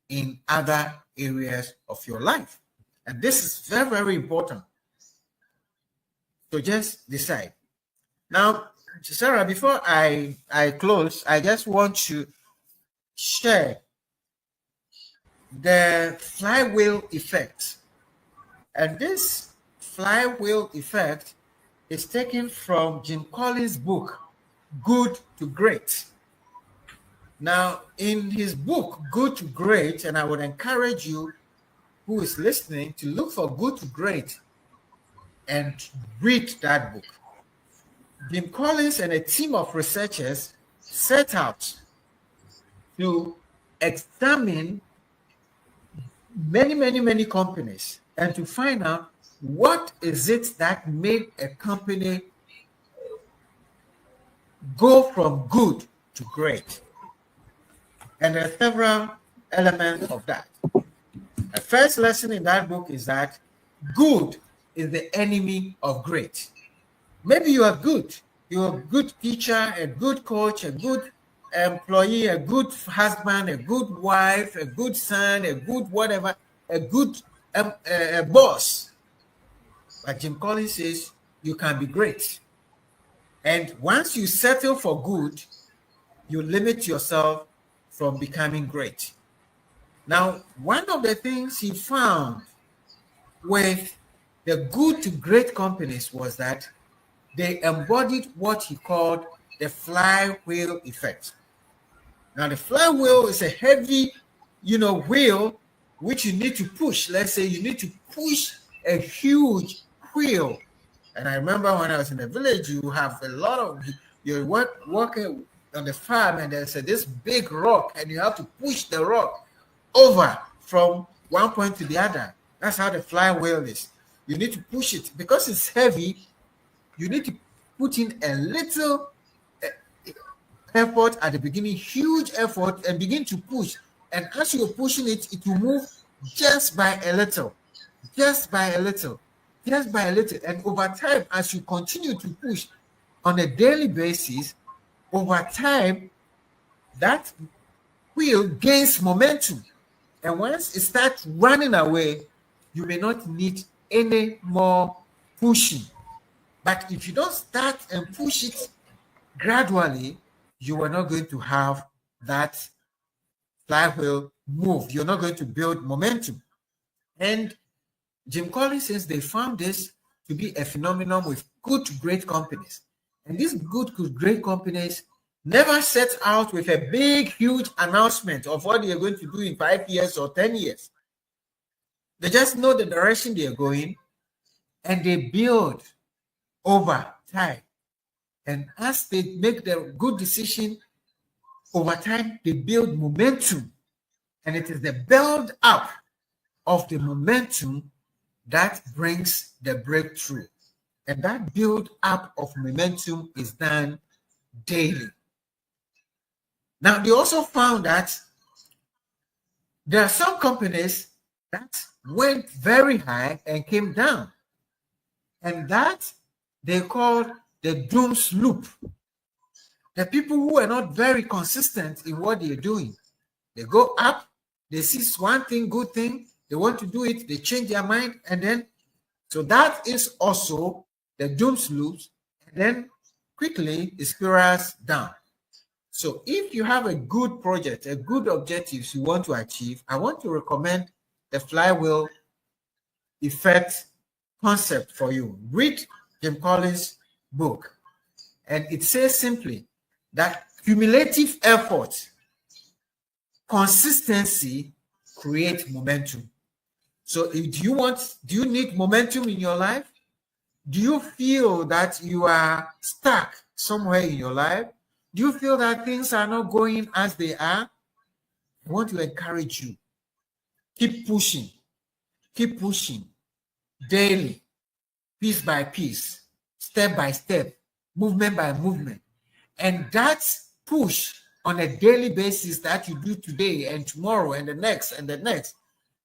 in other areas of your life. And this is very, very important. So just decide. Now, Sarah, before I close, I just want to share the flywheel effect. And this flywheel effect is taken from Jim Collins' book, Good to Great. Now, in his book, Good to Great, and I would encourage you who is listening to look for Good to Great and read that book. Jim Collins and a team of researchers set out to examine many companies and to find out what is it that made a company go from good to great. And there are several elements of that. The first lesson in that book is that good is the enemy of great. Maybe you are good. You're a good teacher, a good coach, a good employee, a good husband, a good wife, a good son, a good whatever, a good boss. But Jim Collins says you can be great. And once you settle for good, you limit yourself from becoming great. Now, one of the things he found with the good to great companies was that they embodied what he called the flywheel effect. Now, the flywheel is a heavy, wheel which you need to push. Let's say you need to push a huge wheel. And I remember when I was in the village, you have a lot of, you're working on the farm and there's this big rock and you have to push the rock over from one point to the other. That's how the flywheel is. You need to push it because it's heavy. You need to put in a little effort at the beginning, huge effort, and begin to push. And as you're pushing it, it will move just by a little, just by a little, just by a little. And over time, as you continue to push on a daily basis, over time, that wheel gains momentum. And once it starts running away, you may not need any more pushing. But if you don't start and push it gradually, you are not going to have that flywheel move. You're not going to build momentum. And Jim Collins says they found this to be a phenomenon with good to great companies. And these good to great companies never set out with a big, huge announcement of what they are going to do in 5 years or 10 years. They just know the direction they are going, and they build over time. And as they make the good decision over time, they build momentum. And it is the build up of the momentum that brings the breakthrough. And that build up of momentum is done daily. Now, they also found that there are some companies that went very high and came down. And that they call the doom's loop. The people who are not very consistent in what they're doing. They go up, they see one thing, good thing, they want to do it, they change their mind, and then, so that is also the doom's loop, and then quickly it spirals down. So if you have a good project, a good objectives you want to achieve, I want to recommend the flywheel effect concept for you. Read Jim Collins' book, and it says simply that cumulative effort, consistency create momentum. So if do you need momentum in your life? Do you feel that you are stuck somewhere in your life? Do you feel that things are not going as they are? I want to encourage you. Keep pushing daily, piece by piece, step by step, movement by movement. And that push on a daily basis that you do today and tomorrow and the next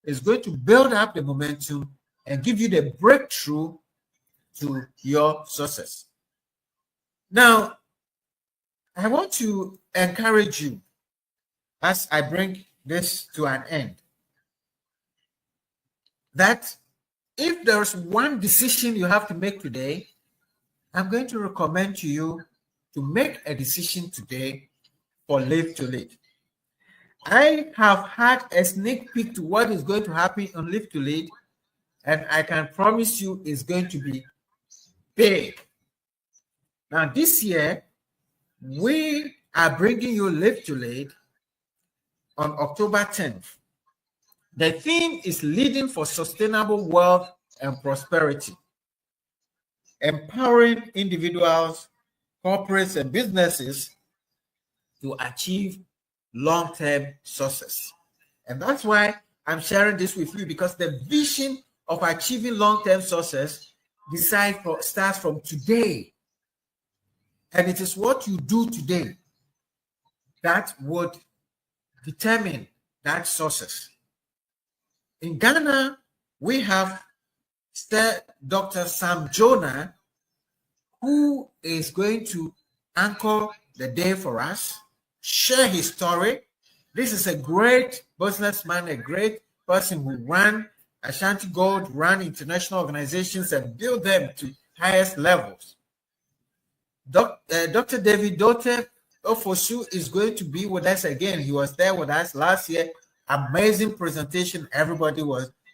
is going to build up the momentum and give you the breakthrough to your success. Now, I want to encourage you as I bring this to an end that if there's one decision you have to make today, I'm going to recommend to you to make a decision today for Live to Lead. I have had a sneak peek to what is going to happen on Live to Lead, and I can promise you it's going to be big. Now, this year, we are bringing you Live to Lead on October 10th. The theme is Leading for Sustainable Wealth and Prosperity, empowering individuals, corporates, and businesses to achieve long-term success. And that's why I'm sharing this with you, because the vision of achieving long-term success starts from today. And it is what you do today that would determine that success. In Ghana, we have Dr. Sam Jonah, who is going to anchor the day for us, share his story. This is a great businessman, a great person who ran Ashanti Gold, ran international organizations and built them to highest levels. Dr. David Dote Ofosu is going to be with us again. He was there with us last year. Amazing presentation. Everybody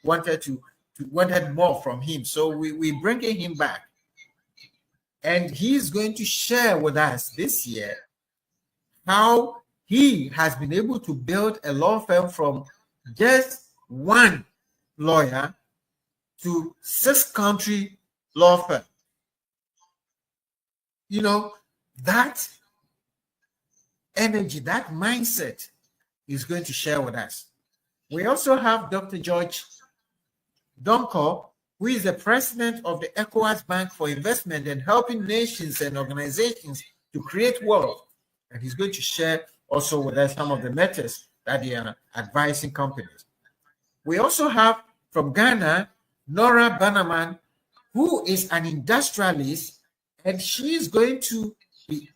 wanted more from him. So we're bringing him back. And he's going to share with us this year how he has been able to build a law firm from just one lawyer to 6-country law firm. You know, that energy, that mindset is going to share with us. We also have Dr. George Donko, who is the president of the ECOWAS Bank for Investment and helping nations and organizations to create wealth. And he's going to share also with us some of the methods that they are advising companies. We also have from Ghana, Nora Bannerman, who is an industrialist, and she is going to be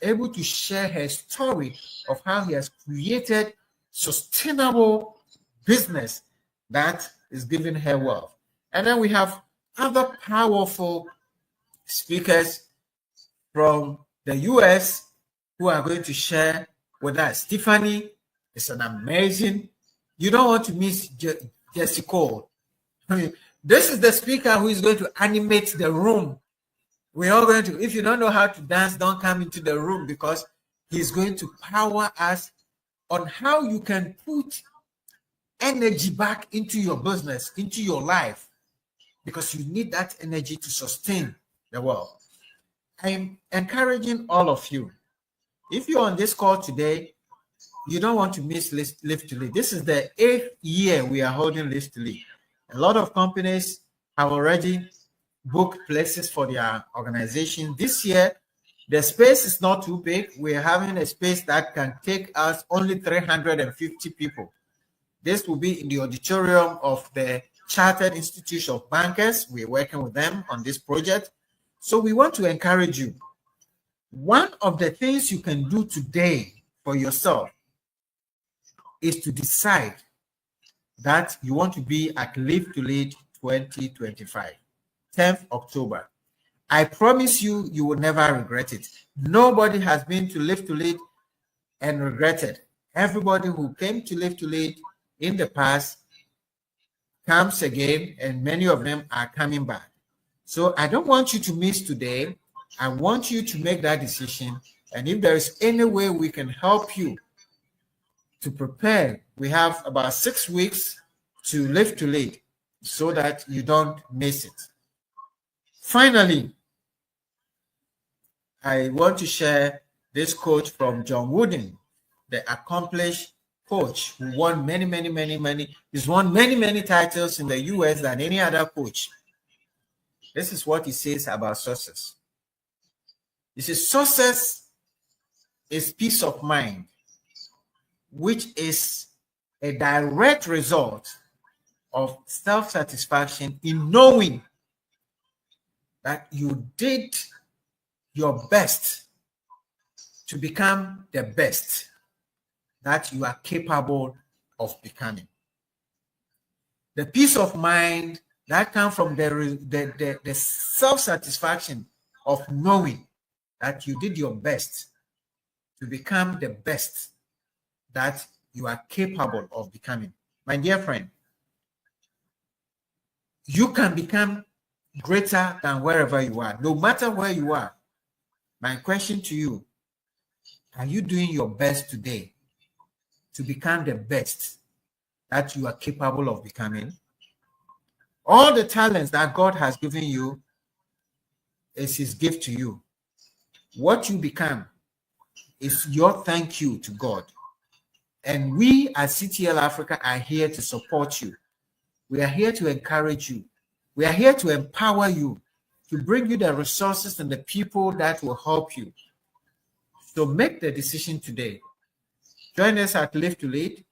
able to share her story of how he has created sustainable business that is giving her wealth. And then we have other powerful speakers from the US who are going to share with us. Tiffany is an amazing, you don't want to miss Jessie Cole. I mean, this is the speaker who is going to animate the room. We're all going to, if you don't know how to dance, don't come into the room, because he's going to power us on how you can put energy back into your business, into your life, because you need that energy to sustain the world. I'm encouraging all of you, if you're on this call today, you don't want to miss Live to Lead. This is the 8th year we are holding Live to Lead. A lot of companies have already booked places for their organization. This year, the space is not too big. We're having a space that can take us only 350 people. This will be in the auditorium of the Chartered Institute of Bankers. We're working with them on this project. So we want to encourage you. One of the things you can do today for yourself is to decide that you want to be at Live to Lead 2025, 10th October. I promise you, you will never regret it. Nobody has been to Live to Lead and regretted. Everybody who came to Live to Lead in the past comes again, and many of them are coming back. So I don't want you to miss today. I want you to make that decision. And if there is any way we can help you to prepare, we have about 6 weeks to Live to Lead so that you don't miss it. Finally, I want to share this quote from John Wooden, the accomplished coach who won he's won many titles in the US than any other coach. This is what he says about success. He says, success is peace of mind, which is a direct result of self-satisfaction in knowing that you did your best to become the best that you are capable of becoming. The peace of mind that comes from the self-satisfaction of knowing that you did your best to become the best that you are capable of becoming. My dear friend, you can become greater than wherever you are, no matter where you are. My question to you, are you doing your best today to become the best that you are capable of becoming? All the talents that God has given you is his gift to you. What you become is your thank you to God. And we at CTL Africa are here to support you. We are here to encourage you. We are here to empower you, to bring you the resources and the people that will help you. So make the decision today. Join us at Live to Lead.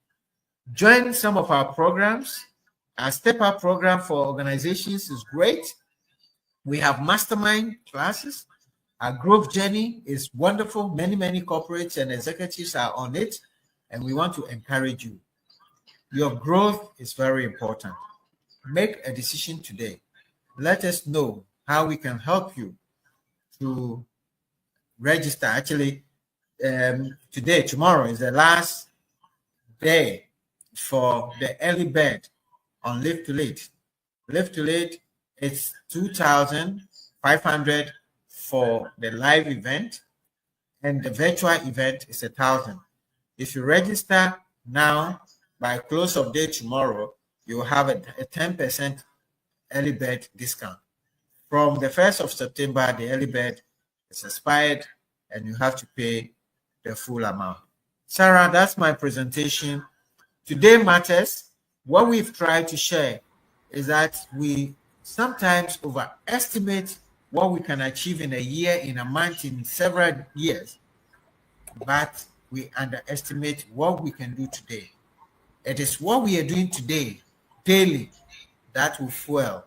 Join some of our programs. Our Step Up program for organizations is great. We have mastermind classes. Our growth journey is wonderful. Many corporates and executives are on it, and we want to encourage you. Your growth is very important. Make a decision today. Let us know how we can help you to register. Actually, tomorrow is the last day for the early bird on Live to Lead. Live to Lead, it's 2,500 for the live event, and the virtual event is 1,000. If you register now, by close of day tomorrow, you will have a 10% early bird discount. From the 1st of September, the early bird is expired and you have to pay the full amount. Sarah, that's my presentation. Today matters. What we've tried to share is that we sometimes overestimate what we can achieve in a year, in a month, in several years, but we underestimate what we can do today. It is what we are doing today, daily, that will fuel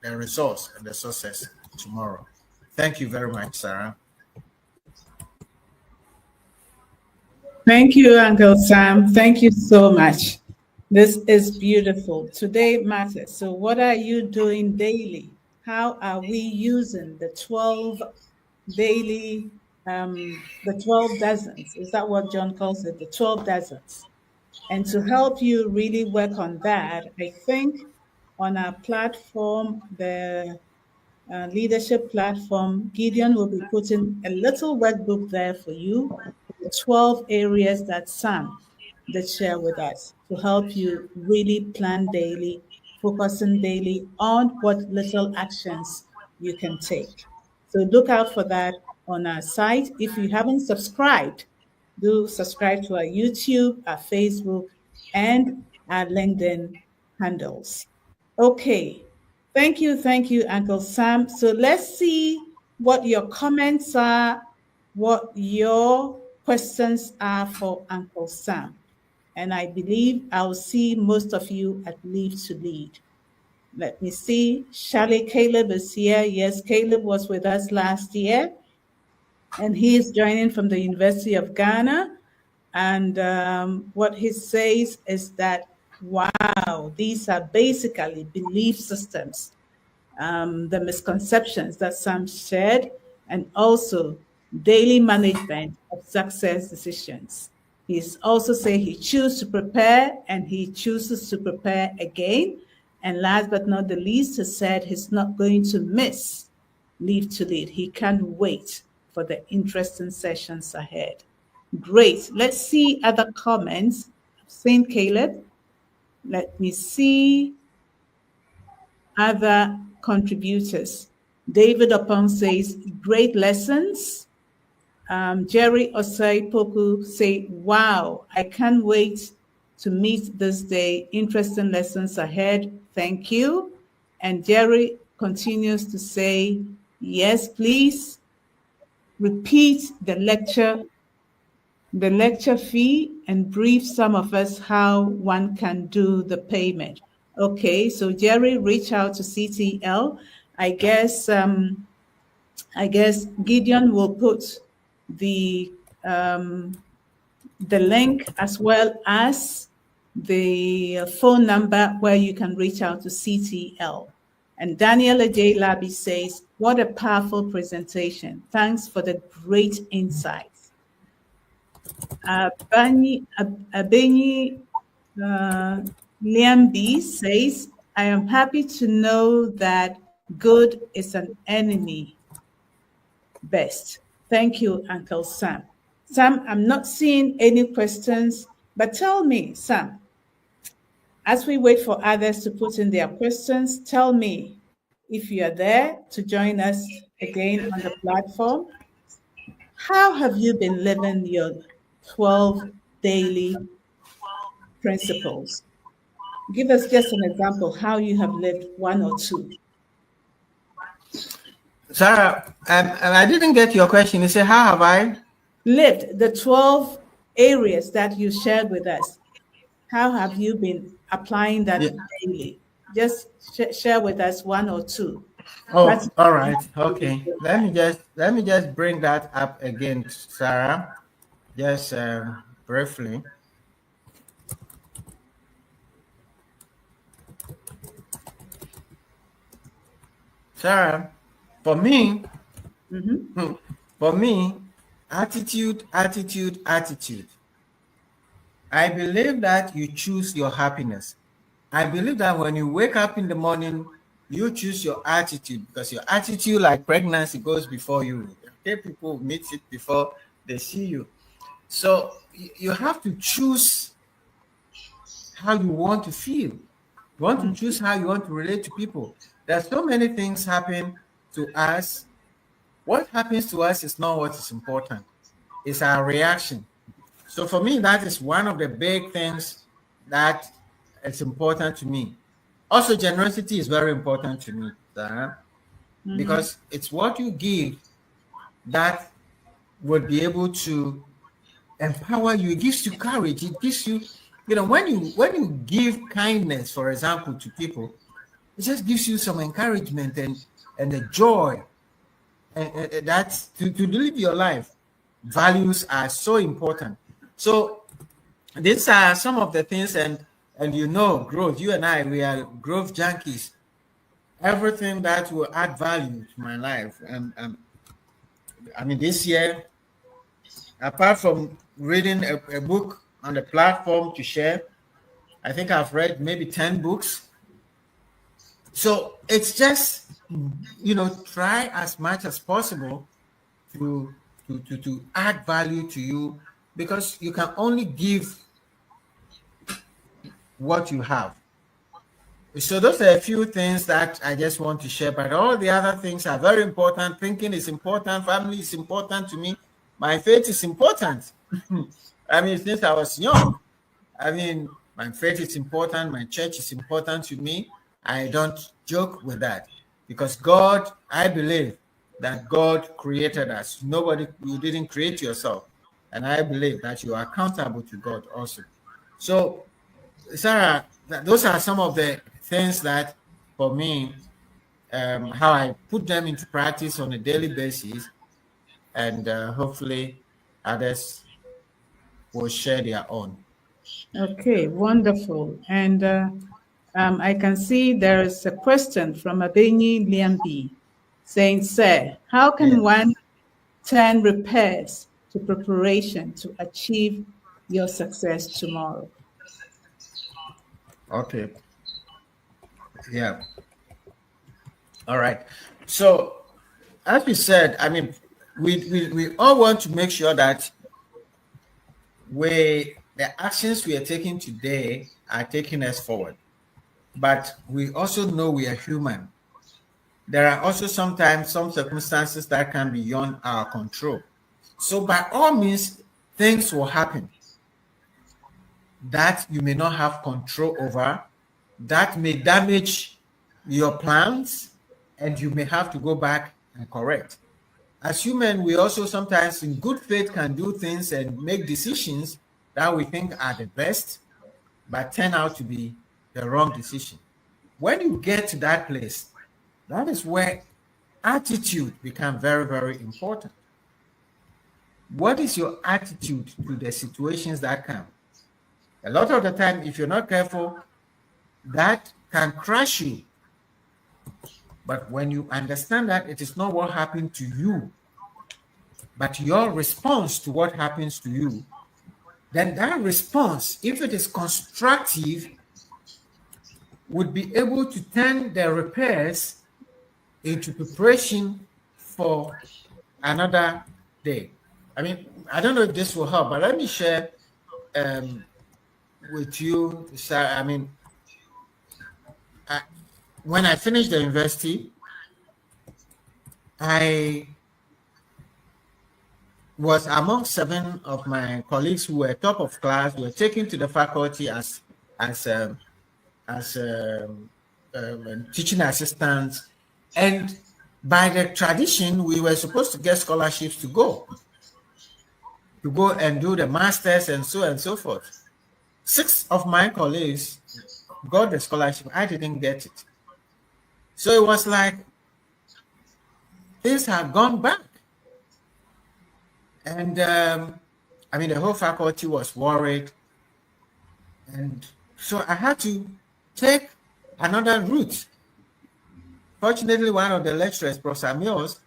the results and the success tomorrow. Thank you very much, Sarah.
Thank you, Uncle Sam. Thank you so much. This is beautiful. Today matters. So, what are you doing daily? How are we using the 12 daily, the 12 dozens? Is that what John calls it? The 12 dozens. And to help you really work on that, I think on our platform, the leadership platform, Gideon will be putting a little workbook there for you, the 12 areas that Sam did share with us to help you really plan daily, focusing daily on what little actions you can take. So look out for that on our site. If you haven't subscribed, do subscribe to our YouTube, our Facebook, and our LinkedIn handles. Okay. Thank you, Uncle Sam. So let's see what your comments are, what your questions are for Uncle Sam. And I believe I'll see most of you at Leave to Lead. Let me see. Shally Caleb is here. Yes, Caleb was with us last year, and he is joining from the University of Ghana. And what he says is that, wow, these are basically belief systems, the misconceptions that Sam shared, and also daily management of success decisions. He's also saying he chooses to prepare and he chooses to prepare again. And last but not the least, he said he's not going to miss Leave to Lead. He can't wait for the interesting sessions ahead. Great. Let's see other comments. St. Caleb. Let me see other contributors. David Upon says, great lessons. Jerry Osei Poku say, wow, I can't wait to meet this day. Interesting lessons ahead. Thank you. And Jerry continues to say, yes, please repeat the lecture fee and brief some of us how one can do the payment. Okay, so Jerry, reach out to CTL. I guess Gideon will put the link as well as the phone number where you can reach out to CTL. And Daniela J. Labby says, what a powerful presentation. Thanks for the great insights. Abenyi Liam B says, I am happy to know that good is an enemy best. Thank you, Uncle Sam. Sam, I'm not seeing any questions, but tell me, Sam, as we wait for others to put in their questions, tell me if you are there to join us again on the platform. How have you been living your 12 daily principles? Give us just an example how you have lived one or two.
Sarah, I didn't get your question. You said, how have I
lived the 12 areas that you shared with us? How have you been applying that daily? Just share with us one or two.
Oh, all right. Okay. Let me just bring that up again, Sarah. Just briefly. Sarah, for me, attitude. I believe that you choose your happiness. I believe that when you wake up in the morning, you choose your attitude, because your attitude, like pregnancy, goes before you. Okay, people meet it before they see you. So you have to choose how you want to feel. You want to choose how you want to relate to people. There's so many things happen to us. What happens to us is not what is important. It's our reaction. So for me, that is one of the big things that is important to me. Also, generosity is very important to me, Sarah, because it's what you give that would be able to empower you. It gives you courage. It gives you, when you give kindness, for example, to people, it just gives you some encouragement and the joy. And that's to live your life. Values are so important. So these are some of the things, and And you know, growth, you and I, we are growth junkies. Everything that will add value to my life. And I mean, this year, apart from reading a book on the platform to share, I think I've read maybe 10 books. So it's just, try as much as possible to add value to you, because you can only give what you have. So those are a few things that I just want to share, but all the other things are very important. Thinking is important. Family is important to me. My faith is important. I mean, since I was young, I mean, my faith is important. My church is important to me. I don't joke with that, because God, I believe that God created us. You didn't create yourself. And I believe that you are accountable to God also. So, Sarah, those are some of the things that, for me, how I put them into practice on a daily basis, and hopefully others will share their own.
Okay, wonderful. And I can see there is a question from Abenyi Liambi saying, Sir, how can
Yeah.
one turn repairs to preparation to achieve your success tomorrow?
Okay. Yeah. All right. So, as we said, I mean, we all want to make sure that the actions we are taking today are taking us forward. But we also know we are human. There are also sometimes some circumstances that can be beyond our control. So by all means, things will happen that you may not have control over, that may damage your plans, and you may have to go back and correct. As human, we also sometimes in good faith can do things and make decisions that we think are the best, but turn out to be the wrong decision. When you get to that place, that is where attitude becomes very, very important. What is your attitude to the situations that come? A lot of the time, if you're not careful, that can crush you. But when you understand that it is not what happened to you, but your response to what happens to you, then that response, if it is constructive, would be able to turn the repairs into preparation for another day. I mean, I don't know if this will help, but let me share with you, Sarah. I mean, when I finished the university, I was among 7 of my colleagues who were top of class, were taken to the faculty as teaching assistants, and by the tradition, we were supposed to get scholarships to go and do the masters and so forth. 6 of my colleagues got the scholarship. I didn't get it. So it was like things had gone back. And I mean, the whole faculty was worried. And so I had to take another route. Fortunately, one of the lecturers, Professor Mills,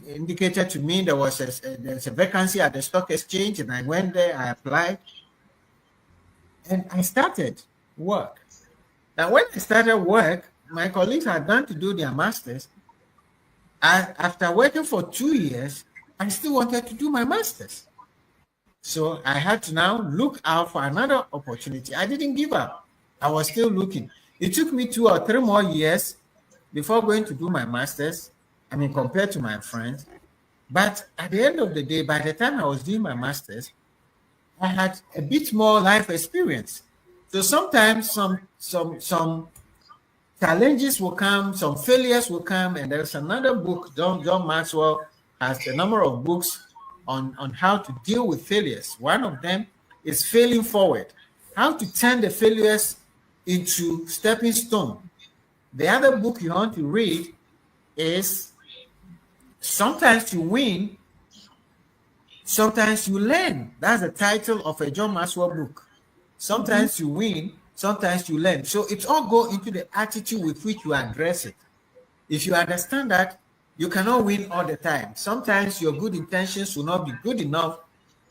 indicated to me there's a vacancy at the stock exchange, and I went there, I applied, and I started work. Now, when I started work, my colleagues had gone to do their masters. After working for 2 years, I still wanted to do my masters. So I had to now look out for another opportunity. I didn't give up. I was still looking. It took me 2 or 3 more years before going to do my masters. I mean, compared to my friends. But at the end of the day, by the time I was doing my masters, I had a bit more life experience. So sometimes some challenges will come, some failures will come, and there's another book, John Maxwell has a number of books on how to deal with failures. One of them is Failing Forward, how to turn the failures into stepping stone. The other book you want to read is Sometimes You Win, Sometimes You Learn. That's the title of a John Maxwell book. Sometimes you win, sometimes you learn. So it all goes into the attitude with which you address it. If you understand that you cannot win all the time, sometimes your good intentions will not be good enough,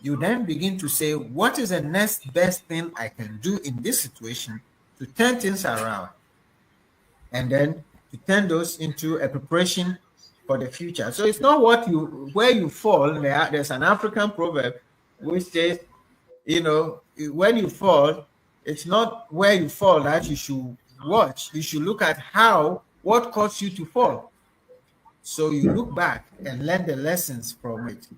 you then begin to say, what is the next best thing I can do in this situation to turn things around? And then to turn those into a preparation for the future. So it's not where you fall. There's an African proverb which says, when you fall, it's not where you fall that you should watch. You should look at what caused you to fall. So you look back and learn the lessons from it.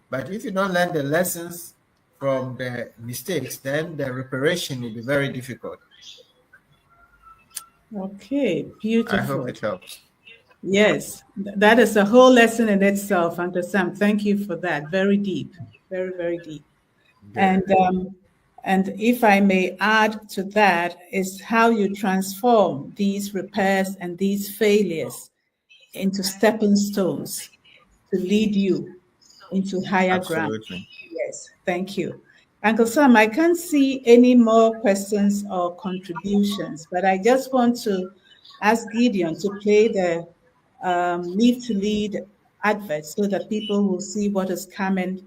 But if you don't learn the lessons from the mistakes, then the reparation will be very difficult.
Okay, beautiful.
I hope it helps.
Yes, that is a whole lesson in itself, Uncle Sam. Thank you for that. Very deep, very, very deep. Yeah. And if I may add to that, is how you transform these repairs and these failures into stepping stones to lead you into higher ground. Yes, thank you. Uncle Sam, I can't see any more questions or contributions, but I just want to ask Gideon to play the Live to Lead advert so that people will see what is coming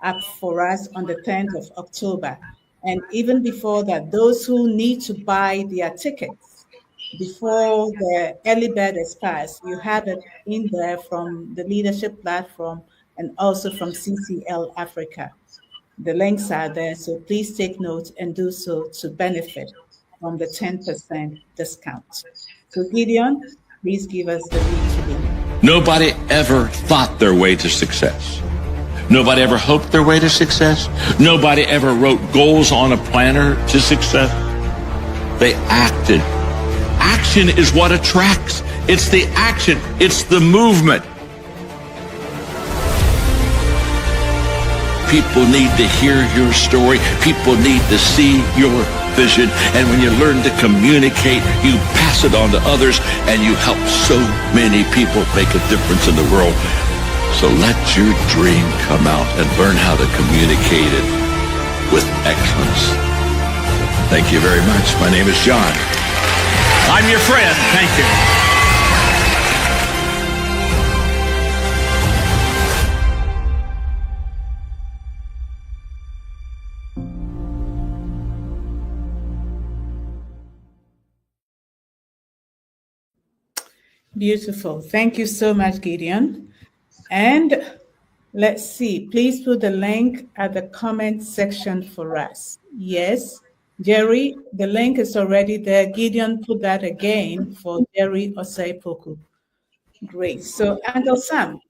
up for us on the 10th of October. And even before that, those who need to buy their tickets before the early bird expires, you have it in there from the leadership platform and also from CCL Africa. The links are there, so please take note and do so to benefit from the 10% discount. So Gideon, please give us the lead to lead.
Nobody ever thought their way to success. Nobody ever hoped their way to success. Nobody ever wrote goals on a planner to success. They acted. Action is what attracts. It's the action. It's the movement. People need to hear your story. People need to see your vision. And when you learn to communicate, you pass it on to others, and you help so many people make a difference in the world. So let your dream come out and learn how to communicate it with excellence. Thank you very much. My name is John. I'm your friend. Thank you.
Beautiful. Thank you so much, Gideon. And let's see, please put the link at the comment section for us. Yes, Jerry, the link is already there. Gideon put that again for Jerry Oseipoku. Great. So, Uncle Sam,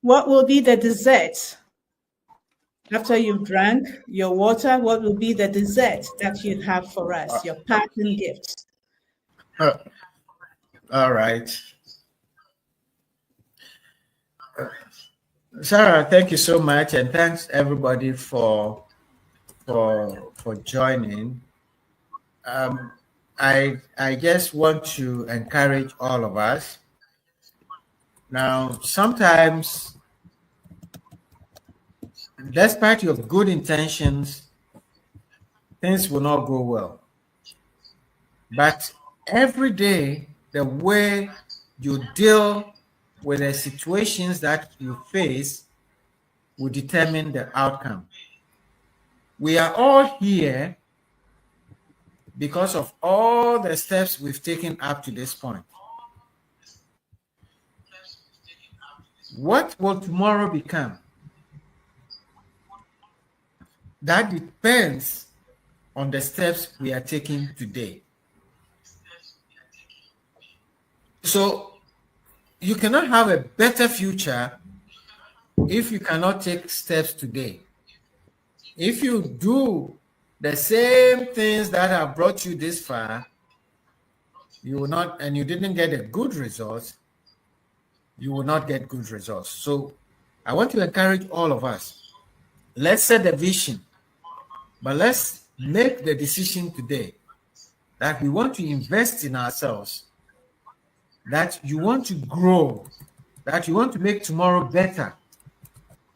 what will be the dessert? After you've drank your water, what will be the dessert that you have for us, your parting gift?
All right. Sarah, thank you so much, and thanks everybody for joining. I just want to encourage all of us. Now, sometimes, despite your good intentions, things will not go well. But every day, the way you deal with the situations that you face will determine the outcome. We are all here because of all the steps we've taken up to this point. What will tomorrow become? That depends on the steps we are taking today. So you cannot have a better future if you cannot take steps today. If you do the same things that have brought you this far, you will not, and you didn't get a good result, you will not get good results. So I want to encourage all of us. Let's set the vision, but let's make the decision today that we want to invest in ourselves, that you want to grow, that you want to make tomorrow better.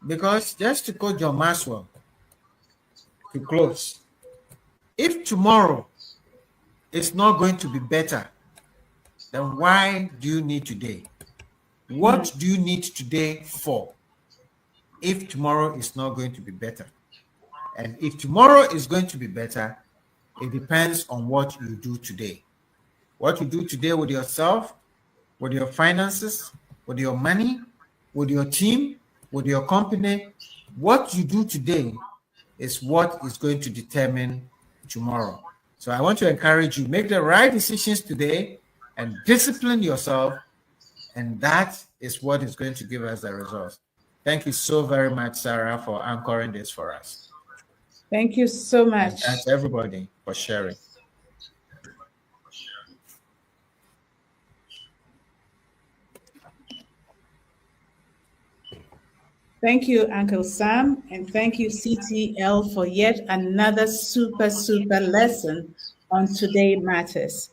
Because just to quote John Maxwell, to close, If tomorrow is not going to be better, then why do you need today? What do you need today for if tomorrow is not going to be better? And if tomorrow is going to be better, it depends on what you do today. What you do today with yourself, with your finances, with your money, with your team, with your company. What you do today is what is going to determine tomorrow. So I want to encourage you, make the right decisions today and discipline yourself. And that is what is going to give us the results. Thank you so very much, Sarah, for anchoring this for us.
Thank you so much.
And thanks everybody for sharing.
Thank you, Uncle Sam, and thank you, CTL, for yet another super lesson on Today Matters.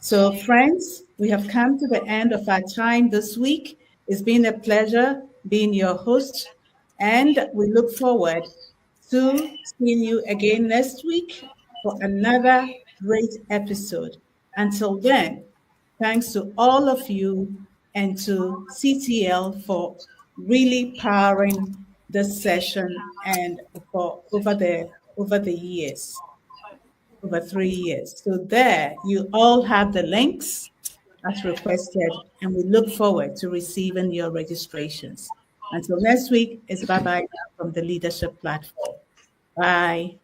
So, friends, we have come to the end of our time this week. It's been a pleasure being your host, and we look forward to seeing you again next week for another great episode. Until then, thanks to all of you and to CTL for really powering this session and for over the years, over 3 years. So there, you all have the links as requested, and we look forward to receiving your registrations. Until next week, it's bye-bye from the Leadership Platform. Bye.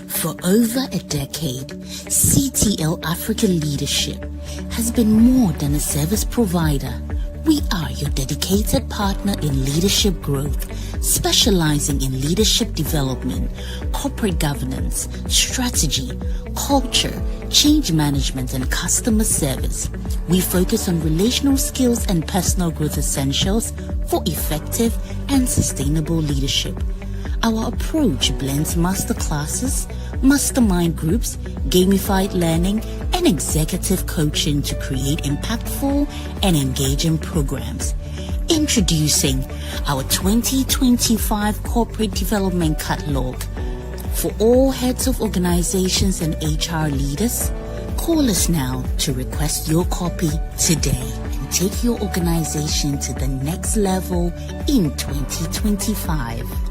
For over a decade, CTL Africa Leadership has been more than a service provider. We are your dedicated partner in leadership growth, specializing in leadership development, corporate governance, strategy, culture, change management, and customer service. We focus on relational skills and personal growth essentials for effective and sustainable leadership. Our approach blends masterclasses, mastermind groups, gamified learning, and executive coaching to create impactful and engaging programs. Introducing our 2025 Corporate Development Catalog. For all heads of organizations and HR leaders, call us now to request your copy today and take your organization to the next level in 2025.